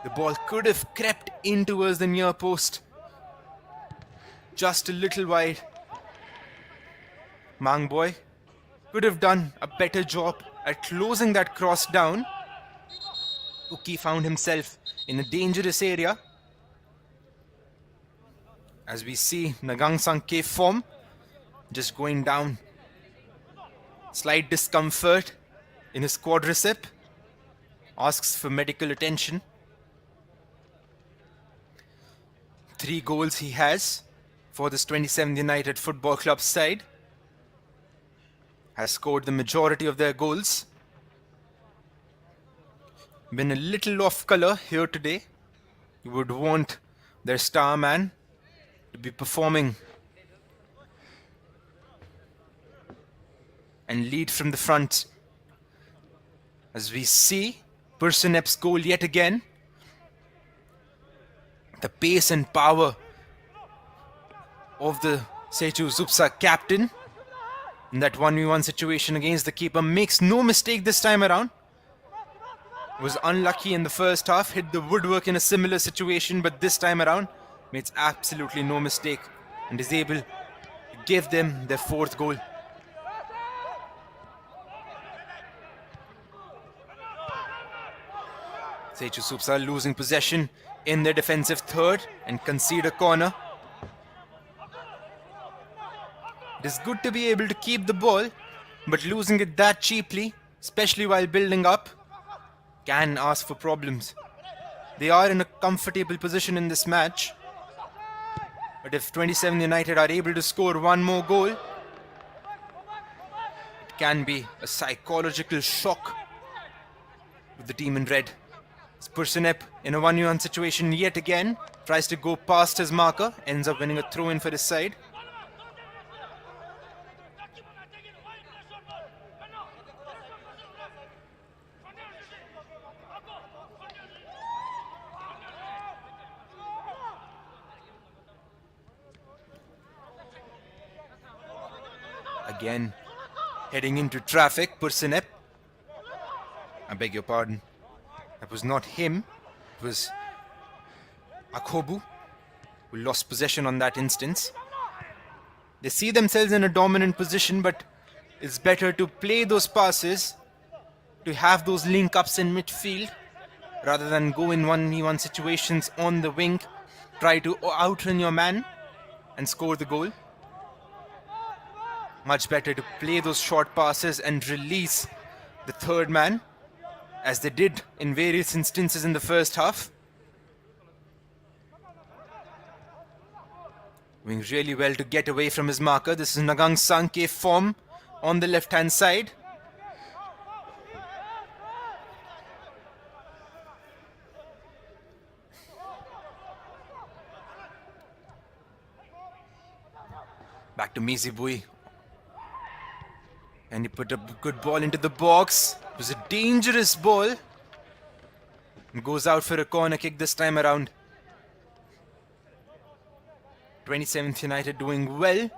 The ball could have crept in towards the near post. Just a little wide. Mang Boy could have done a better job at closing that cross down. Cookie found himself in a dangerous area. As we see Nagang Sang K form just going down. Slight discomfort in his quadricep. Asks for medical attention. 3 goals he has for this 27th United Football Club side. Has scored the majority of their goals. Been a little off color here today. You would want their star man to be performing and lead from the front. As we see Pursanep's goal yet again. The pace and power of the Sechu Zubza captain in that 1v1 situation against the keeper makes no mistake this time around. Was unlucky in the first half, hit the woodwork in a similar situation, but this time around makes absolutely no mistake and is able to give them their 4th goal. Sechu Zubza losing possession in their defensive third and concede a corner. It is good to be able to keep the ball, but losing it that cheaply, especially while building up, can ask for problems. They are in a comfortable position in this match. But if 27 United are able to score one more goal, it can be a psychological shock with the team in red. Pursanep in a 1v1 situation yet again, tries to go past his marker, ends up winning a throw-in for his side. Again, heading into traffic, Pursanep. I beg your pardon. That was not him. It was Akobu who lost possession on that instance. They see themselves in a dominant position, but it's better to play those passes, to have those link-ups in midfield, rather than go in 1v1 situations on the wing, try to outrun your man and score the goal. Much better to play those short passes and release the third man, as they did in various instances in the first half. Doing really well to get away from his marker. This is Nagang Sanke form on the left-hand side. Back to Mizibui. And he put a good ball into the box. It was a dangerous ball. And goes out for a corner kick this time around. 27th United doing well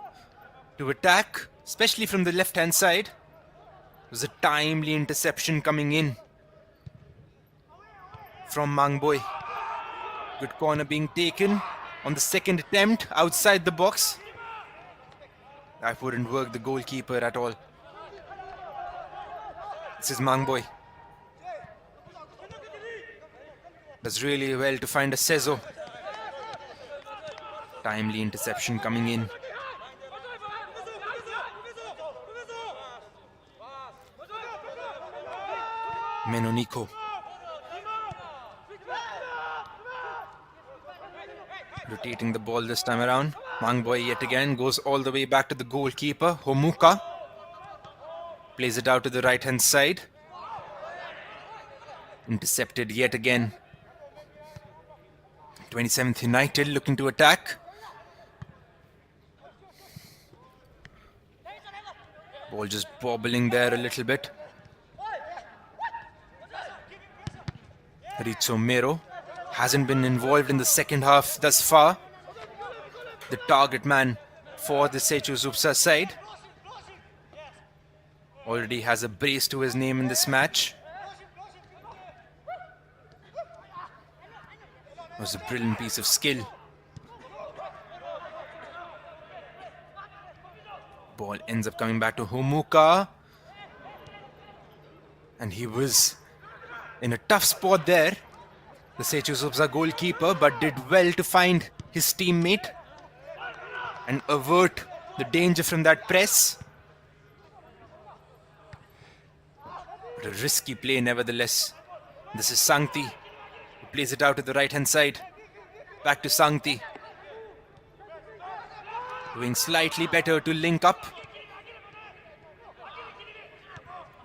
to attack, especially from the left-hand side. It was a timely interception coming in from Mangboy. Good corner being taken on the second attempt outside the box. That wouldn't work the goalkeeper at all. This is Mangboy. Does really well to find a Sezo. Timely interception coming in. Menoniko. Rotating the ball this time around. Mangboy yet again goes all the way back to the goalkeeper, Homuka. Plays it out to the right hand side. Intercepted yet again. 27th United looking to attack. Ball just bobbling there a little bit. Rizzo Mero hasn't been involved in the second half thus far. The target man for the Sechu Zubza side. Already has a brace to his name in this match. It was a brilliant piece of skill. Ball ends up coming back to Homuka. And he was in a tough spot there. The Sechu Zubza goalkeeper, but did well to find his teammate and avert the danger from that press. But a risky play nevertheless. This is Sangti, who plays it out to the right hand side. Back to Sangti. Doing slightly better to link up.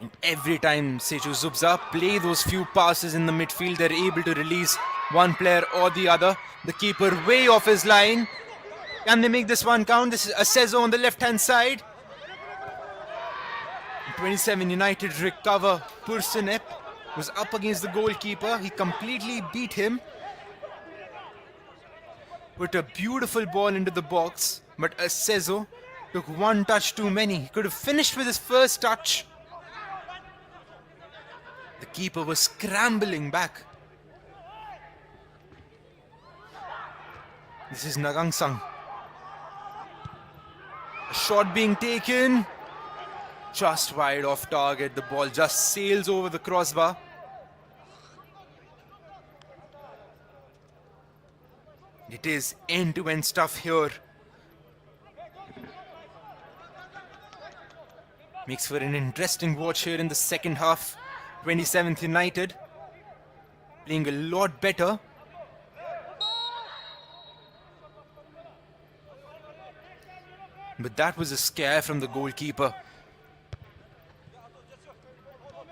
And every time Sechu Zubza play those few passes in the midfield, they're able to release one player or the other. The keeper way off his line. Can they make this one count? This is Acezo on the left-hand side. 27 United recover. Pursanep was up against the goalkeeper. He completely beat him. Put a beautiful ball into the box. But Acezo took one touch too many. He could have finished with his first touch. The keeper was scrambling back. This is Nagangsang. A shot being taken. Just wide off target. The ball just sails over the crossbar. It is end-to-end stuff here. Makes for an interesting watch here in the second half. 27th United playing a lot better. But that was a scare from the goalkeeper.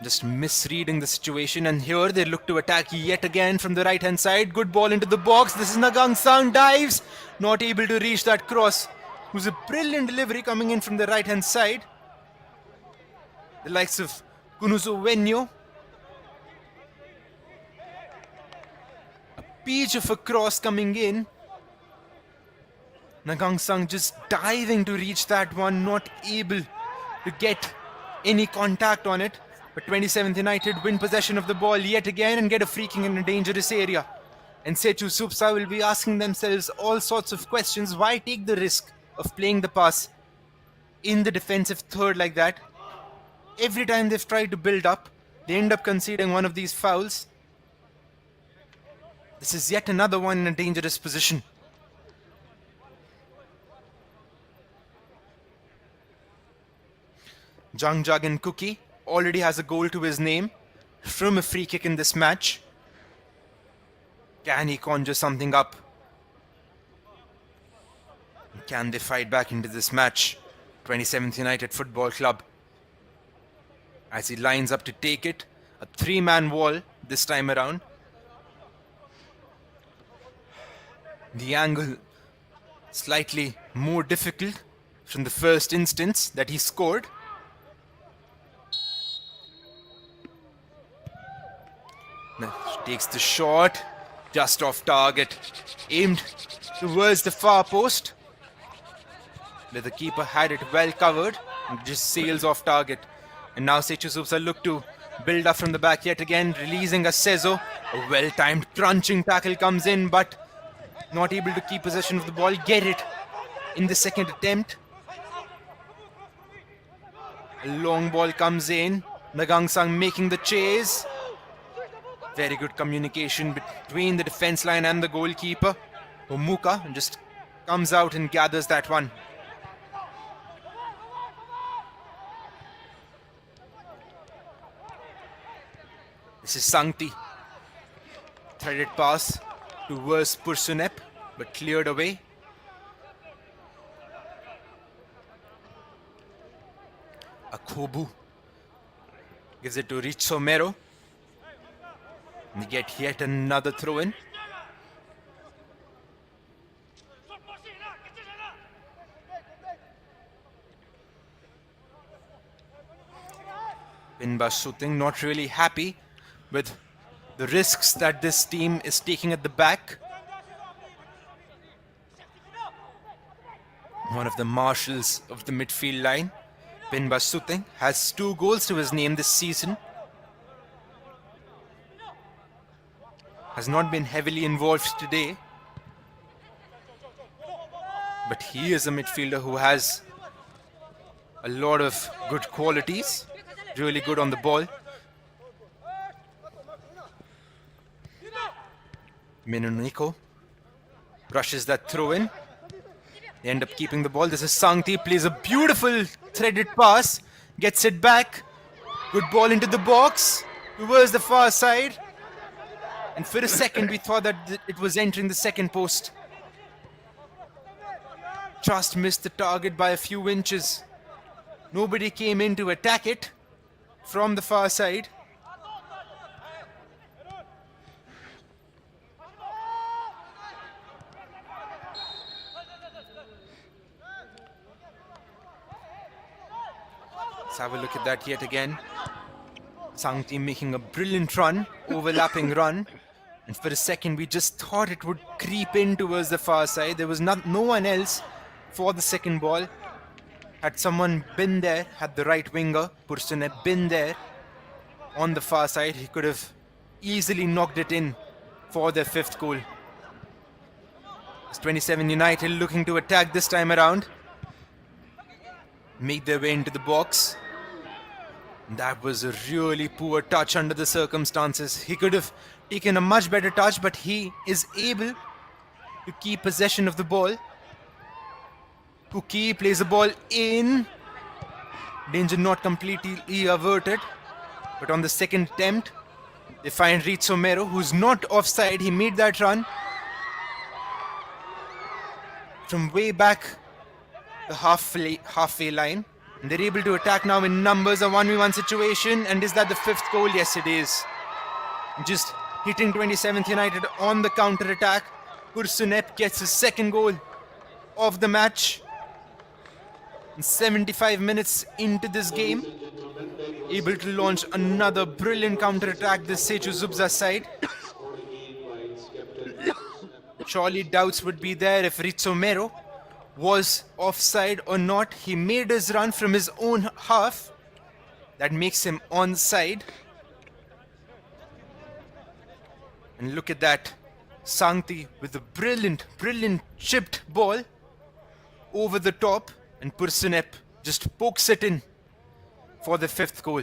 Just misreading the situation, and here they look to attack yet again from the right hand side. Good ball into the box. This is Nagang Sang, dives. Not able to reach that cross. It was a brilliant delivery coming in from the right hand side. The likes of Kunuzo Wenyo. A peach of a cross coming in. Nagang Sang just diving to reach that one, not able to get any contact on it. But 27th United win possession of the ball yet again and get a free kick in a dangerous area. And Sechu Zubza will be asking themselves all sorts of questions. Why take the risk of playing the pass in the defensive third like that? Every time they've tried to build up, they end up conceding one of these fouls. This is yet another one in a dangerous position. Jangjagan Cookie already has a goal to his name from a free kick in this match. Can he conjure something up? Can they fight back into this match? 27th United Football Club. As he lines up to take it, a three-man wall this time around. The angle slightly more difficult from the first instance that he scored. Takes the shot, just off target, aimed towards the far post. But the keeper had it well covered and just sails off target. And now Sechu Zubza look to build up from the back yet again, releasing a Sezo. A well-timed crunching tackle comes in, but not able to keep possession of the ball. Get it in the second attempt. A long ball comes in. Nagangsang making the chase. Very good communication between the defense line and the goalkeeper. Omuka just comes out and gathers that one. This is Sangti. Threaded pass towards Pursunep, but cleared away. Akobu gives it to Rizomero. They get yet another throw in. Pinba Suting not really happy with the risks that this team is taking at the back. One of the marshals of the midfield line, Pinba Suting, has 2 goals to his name this season. Has not been heavily involved today, but he is a midfielder who has a lot of good qualities, really good on the ball. Minuniko brushes that throw in. They end up keeping the ball. This is Sangti, plays a beautiful threaded pass, gets it back. Good ball into the box towards the far side. And for a second, we thought that it was entering the second post. Just missed the target by a few inches. Nobody came in to attack it from the far side. Let's have a look at that yet again. Sangti making a brilliant run, overlapping run. And for a second, we just thought it would creep in towards the far side. There was no one else for the second ball. Had someone been there, had the right winger, Pursunep, been there on the far side, he could have easily knocked it in for their 5th goal. It's 27 United looking to attack this time around. Make their way into the box. That was a really poor touch under the circumstances. He could have taken a much better touch, but he is able to keep possession of the ball. Cookie plays the ball in. Danger not completely averted. But on the second attempt, they find Rizomero, who's not offside. He made that run from way back the halfway line. And they're able to attack now in numbers, a 1v1 situation. And is that the 5th goal? Yes, it is. Just hitting 27th United on the counter-attack. Pursunep gets his 2nd goal of the match. And 75 minutes into this game, able to launch another brilliant counter-attack this Sechu Zubza side. Surely doubts would be there if Rizomero was offside or not. He made his run from his own half. that makes him onside. And look at that. Sangti with a brilliant chipped ball over the top, and Pursunep just pokes it in for the 5th goal.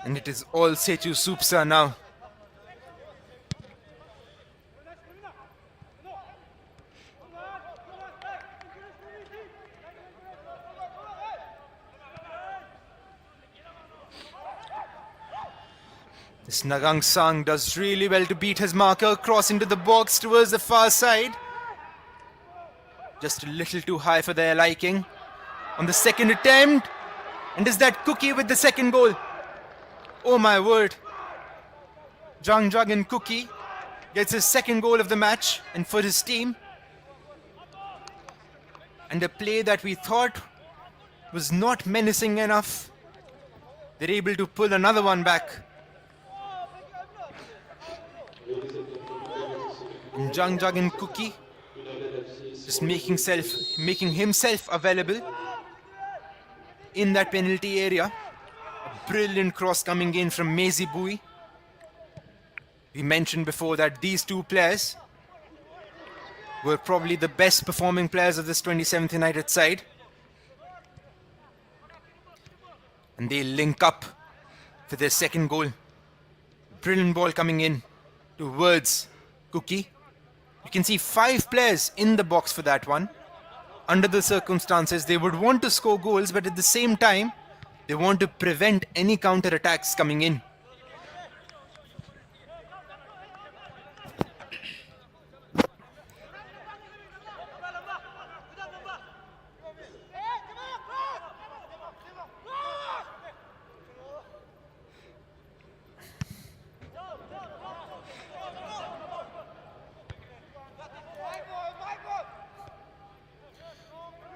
And it is all Sechu Zubza now. This Nagang Sang does really well to beat his marker, cross into the box towards the far side. Just a little too high for their liking. On the second attempt, and is that Cookie with the second goal? Oh my word. Jang and Cookie gets his second goal of the match and for his team. And a play that we thought was not menacing enough, they're able to pull another one back. And Jang and Cookie just making himself available in that penalty area. A brilliant cross coming in from Maisie Bui. We mentioned before that these two players were probably the best performing players of this 27th United side. And they link up for their second goal. Brilliant ball coming in towards Cookie. You can see 5 players in the box for that one. Under the circumstances, they would want to score goals, but at the same time, they want to prevent any counter-attacks coming in.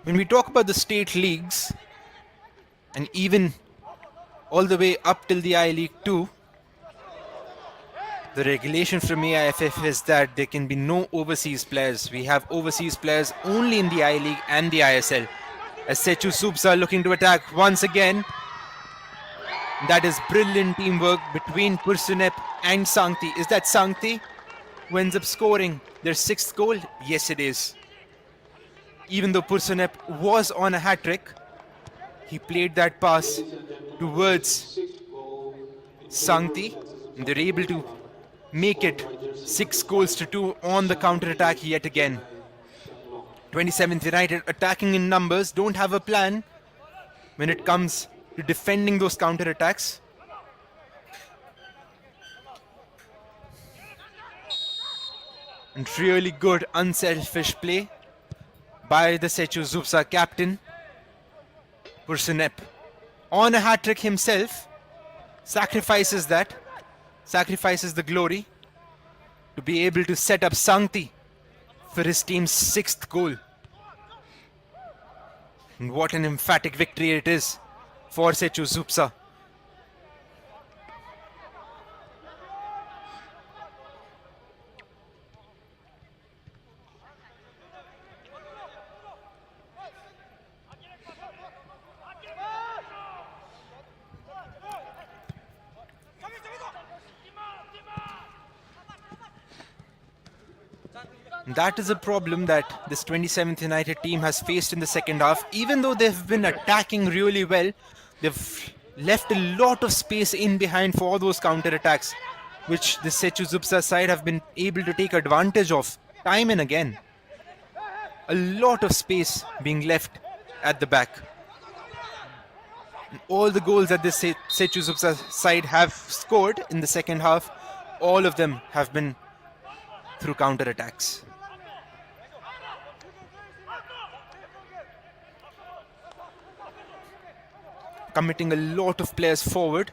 When we talk about the state leagues, and even all the way up till the I-League 2, the regulation from AIFF is that there can be no overseas players. We have overseas players only in the I-League and the ISL. As Sechu Zubza looking to attack once again. That is brilliant teamwork between Pursunep and Sangti. Is that Sangti who ends up scoring their 6th goal? Yes, it is. Even though Pursunep was on a hat-trick, he played that pass towards Sangti, and they're able to make it 6-2 on the counter-attack yet again. 27th United attacking in numbers, don't have a plan when it comes to defending those counter-attacks. And really good unselfish play by the Sechu Zubza captain, Pursunep. On a hat-trick himself, sacrifices the glory to be able to set up Sangti for his team's 6th goal. And what an emphatic victory it is for Sechu Zubza. That is a problem that this 27th United team has faced in the second half. Even though they've been attacking really well, they've left a lot of space in behind for all those counter-attacks, which the Sechu Zubza side have been able to take advantage of time and again. A lot of space being left at the back. And all the goals that the Sechu Zubza side have scored in the second half, all of them have been through counter-attacks. Committing a lot of players forward.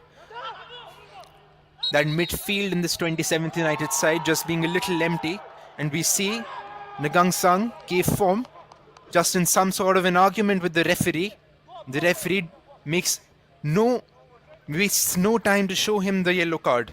That midfield in this 27th United side just being a little empty. And we see Nagang Sang gave form just in some sort of an argument with the referee. The referee wastes no time to show him the yellow card.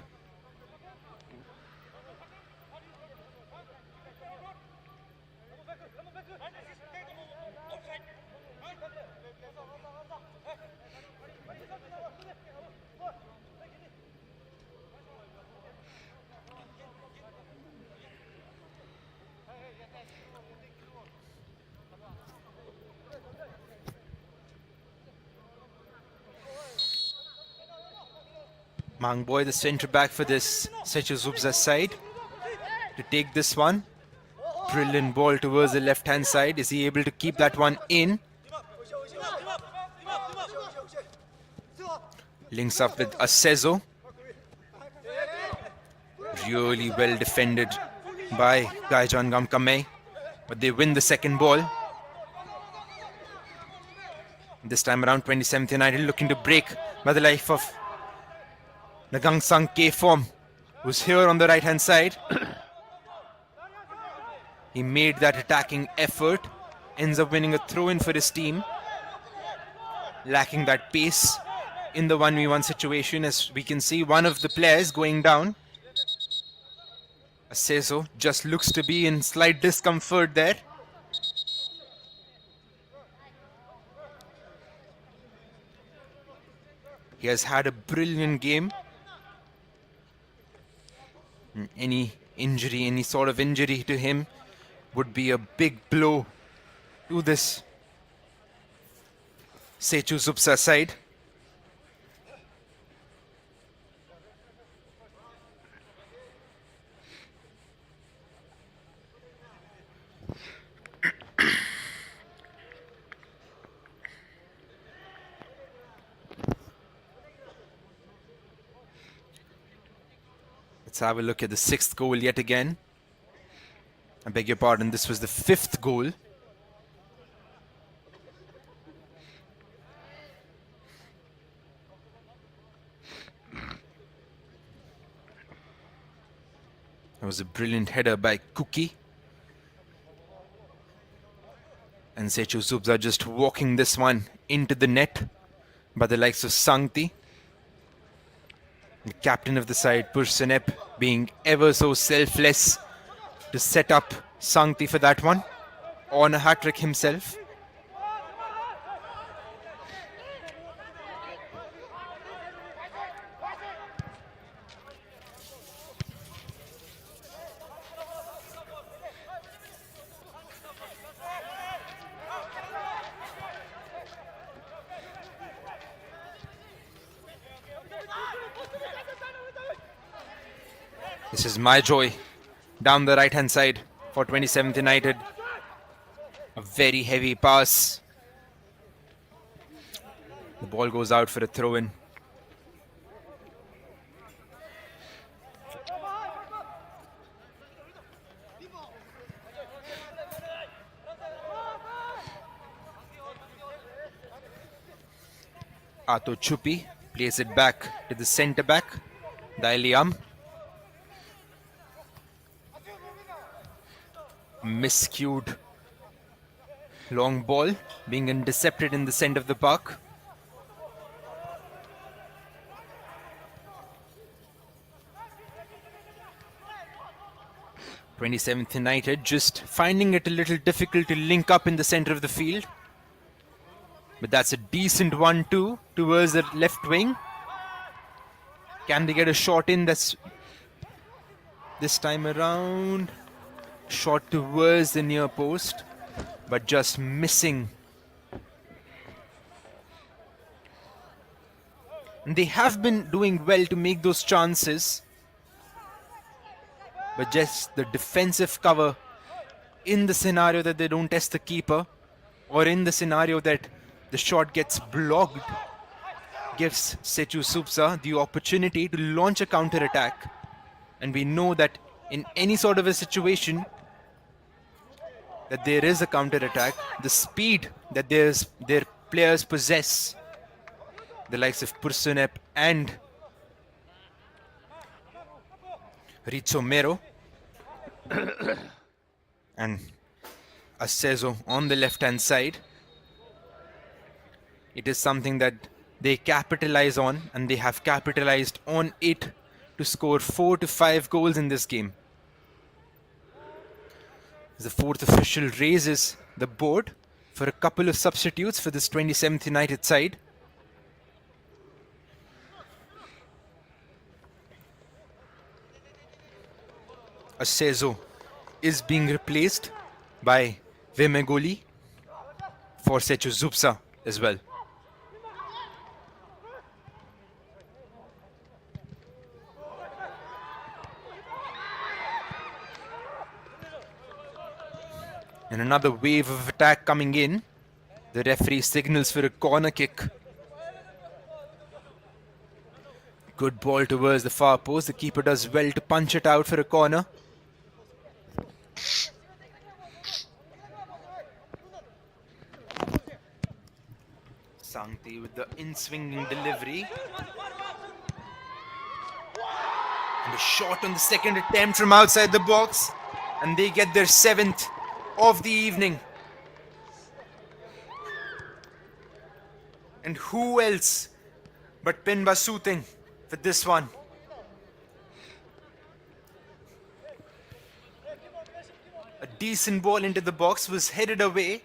Mangboy, the centre back for this Sechu Zubza side, to take this one. Brilliant ball towards the left-hand side. Is he able to keep that one in? Links up with Asezo. Really well defended by Gaijan Gamkame. But they win the second ball. This time around, 27th United looking to break by the life of Nagang Sang K Form, who's here on the right-hand side. He made that attacking effort, ends up winning a throw-in for his team. Lacking that pace in the 1v1 situation, as we can see one of the players going down. Asezo just looks to be in slight discomfort there. He has had a brilliant game. Any injury, any sort of injury to him would be a big blow to this Sechu Zubza side. Let's have a look at the 6th goal yet again. I beg your pardon, this was the 5th goal. That was a brilliant header by Kuki. And Sechu Zubza just walking this one into the net by the likes of Sangti. The captain of the side, Pursanep, being ever so selfless to set up Sangti for that one on a hat-trick himself. This is my joy down the right-hand side for 27th United. A very heavy pass. The ball goes out for a throw-in. Ato Chupi plays it back to the centre back, Dailiam. Miscued long ball being intercepted in the centre of the park. (27th United) just finding it a little difficult to link up in the centre of the field. But that's a decent 1-2 towards the left wing. Can they get a shot in? That's this time around. Shot towards the near post, but just missing. And they have been doing well to make those chances, but just the defensive cover in the scenario that they don't test the keeper, or in the scenario that the shot gets blocked, gives Sechu Zubza the opportunity to launch a counter-attack. And we know that in any sort of a situation that there is a counter-attack, the speed that their players possess, the likes of Pursunep and Rizomero and Asezo on the left-hand side, it is something that they capitalize on, and they have capitalized on it to score 4 to 5 goals in this game. The 4th official raises the board for a couple of substitutes for this 27th United side. Asezo is being replaced by Vemegoli for Sechu Zubza as well. And another wave of attack coming in. The referee signals for a corner kick. Good ball towards the far post. The keeper does well to punch it out for a corner. Sangti with the in-swinging delivery. And a shot on the second attempt from outside the box. And they get their 7th of the evening. And who else but Pinba Suting for this one? A decent ball into the box was headed away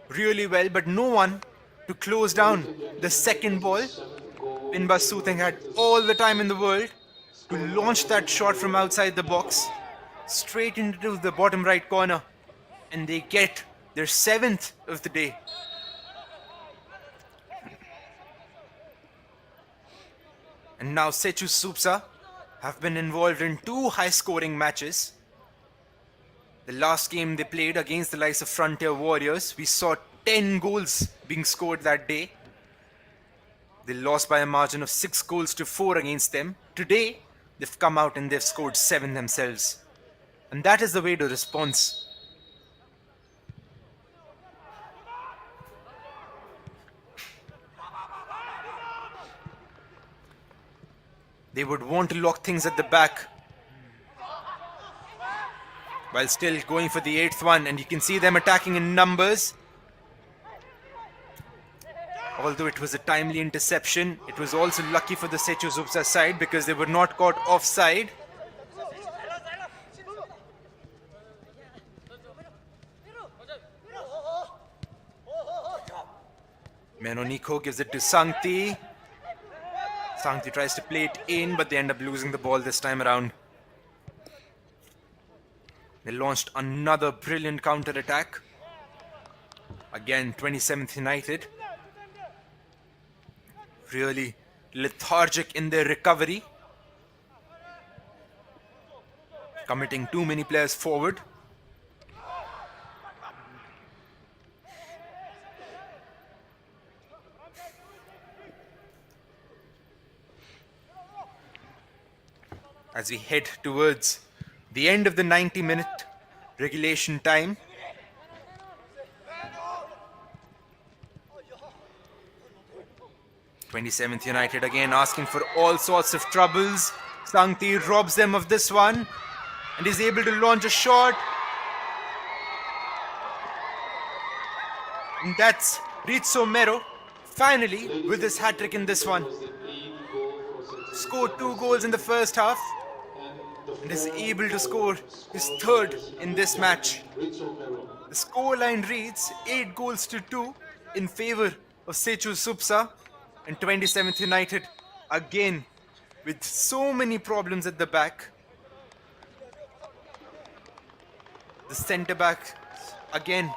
really well, but no one to close down the second ball. Pinba Suting had all the time in the world to launch that shot from outside the box straight into the bottom right corner, and they get their 7th of the day. And now Sechu Zubza have been involved in 2 high-scoring matches. The last game they played against the likes of Frontier Warriors, we saw 10 goals being scored that day. They lost by a margin of 6 goals to 4 against them. Today, they've come out and they've scored 7 themselves. And that is the way to response. They would want to lock things at the back while still going for the 8th one, and you can see them attacking in numbers. Although it was a timely interception, it was also lucky for the Sechu Zubza side because they were not caught offside. Menoniko gives it to Sangti. Sangti tries to play it in, but they end up losing the ball this time around. They launched another brilliant counter-attack. Again, 27th United. Really lethargic in their recovery. Committing too many players forward. As we head towards the end of the 90-minute regulation time. (27th United again asking for all sorts of troubles. Sangti robs them of this one and is able to launch a shot. And that's Rizzo Mero finally with his hat-trick in this one. Scored 2 goals in the first half and is able to score his 3rd in this match. The scoreline reads 8 goals to 2 in favor of Sechu Zubza, and 27th United again with so many problems at the back. The centre back again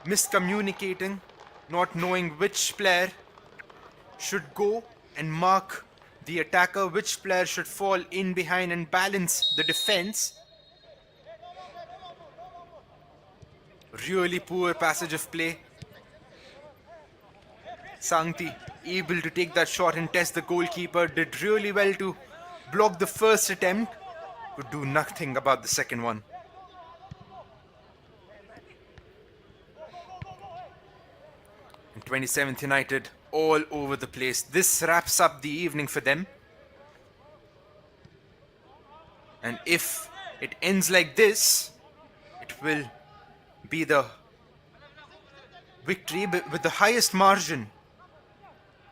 miscommunicating, not knowing which player should go and mark the attacker, which player should fall in behind and balance the defense. Really poor passage of play. Sangti able to take that shot and test the goalkeeper. Did really well to block the first attempt. Could do nothing about the second one. And 27th United all over the place. This wraps up the evening for them. And if it ends like this, it will be the victory with the highest margin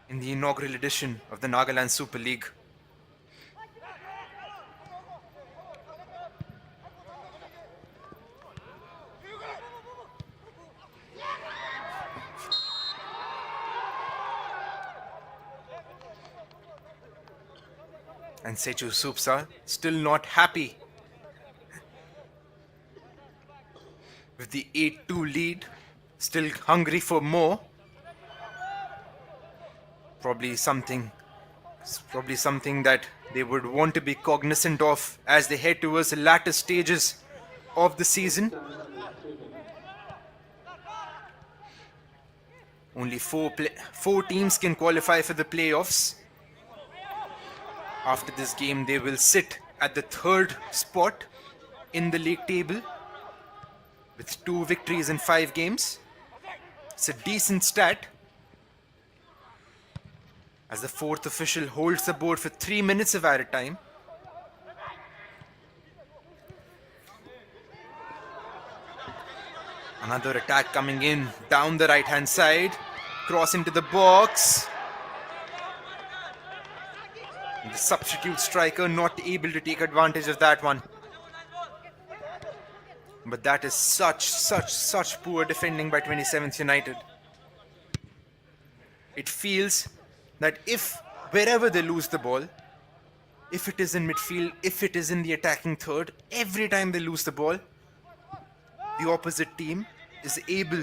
in the inaugural edition of the Nagaland Super League. And Sechu Zubza still not happy with the 8-2 lead, still hungry for more. Probably something that they would want to be cognizant of as they head towards the latter stages of the season. Only four teams can qualify for the playoffs. After this game, they will sit at the third spot in the league table with 2 victories in 5 games. It's a decent stat, as the fourth official holds the board for 3 minutes of added time. Another attack coming in down the right hand side, cross into the box. The substitute striker not able to take advantage of that one. But that is such poor defending by 27th United. It feels that if wherever they lose the ball, if it is in midfield, if it is in the attacking third, every time they lose the ball, the opposite team is able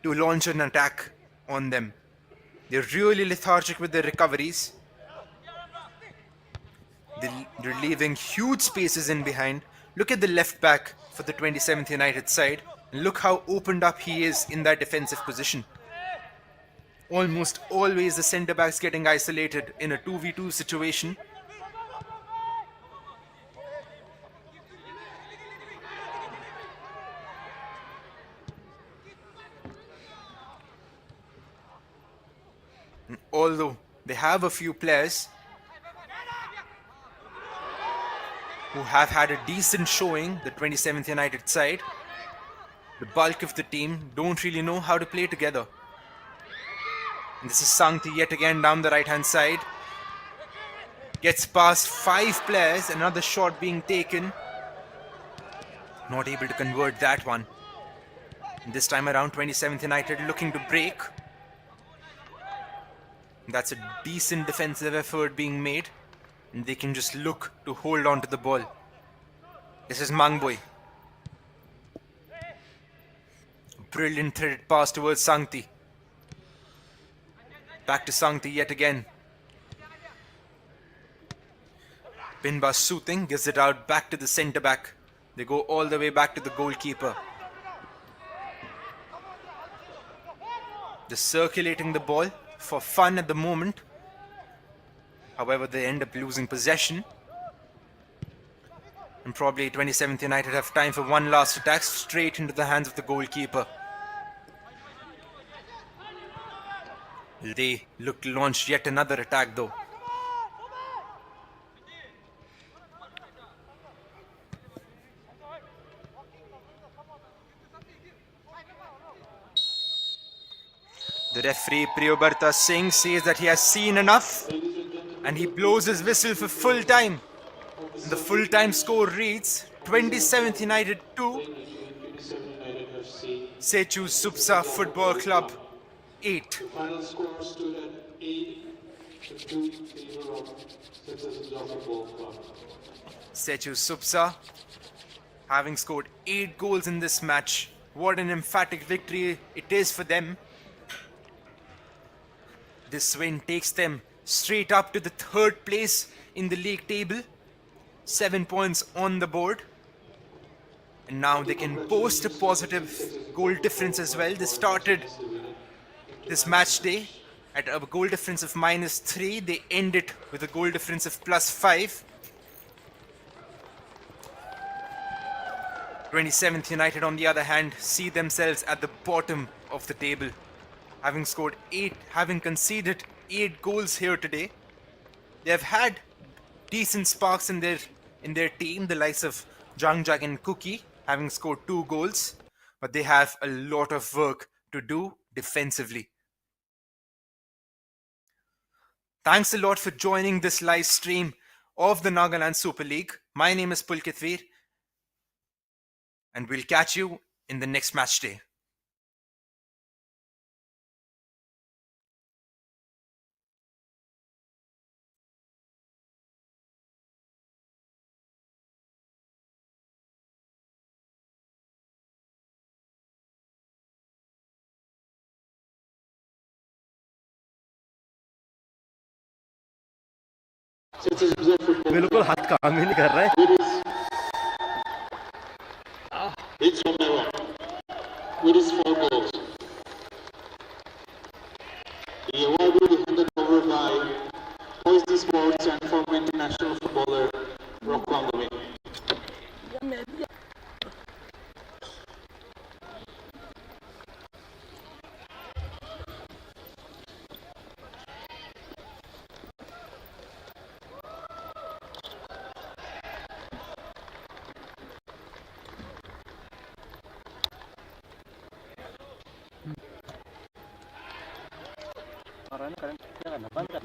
to launch an attack on them. They're really lethargic with their recoveries. They're leaving huge spaces in behind. Look at the left back for the 27th United side. And look how opened up he is in that defensive position. Almost always the centre backs getting isolated in a 2v2 situation. And although they have a few players who have had a decent showing, the 27th United side, the bulk of the team don't really know how to play together. And this is Sankti yet again down the right hand side. Gets past 5 players, another shot being taken. Not able to convert that one. And this time around, 27th United looking to break. That's a decent defensive effort being made. And they can just look to hold on to the ball. This is Mangboy. Brilliant threaded pass towards Sankti. Back to Sankti yet again. Binba Soothing gives it out back to the centre back. They go all the way back to the goalkeeper. They're circulating the ball for fun at the moment. However, they end up losing possession. And probably 27th United have time for one last attack straight into the hands of the goalkeeper. They look to launch yet another attack though. The referee Priyobarta Singh says that he has seen enough and he blows his whistle for full time. The full time score reads 27th United 2, Sechu Zubza Football Club 8. The final score stood at 8-2 in favor of Zubza Football Club. Sechu Zubza having scored 8 goals in this match. What an emphatic victory it is for them. This win takes them straight up to the 3rd place in the league table. 7 points on the board. And now they can boast a positive goal difference as well. They started this match day at a goal difference of -3. They end it with a goal difference of +5. 27th United, on the other hand, see themselves at the bottom of the table, having conceded 8 goals here today. They have had decent sparks in their team, the likes of Jangjak and Cookie having scored 2 goals, but they have a lot of work to do defensively. Thanks a lot for joining this live stream of the Nagaland Super League. My name is Pulkit Veer, and we'll catch you in the next match day. बिल्कुल हाथ काम ही नहीं कर रहा है. It's Romero with his 4 goals. sports and former international footballer rock on the way. Orang kan jangan apa kan.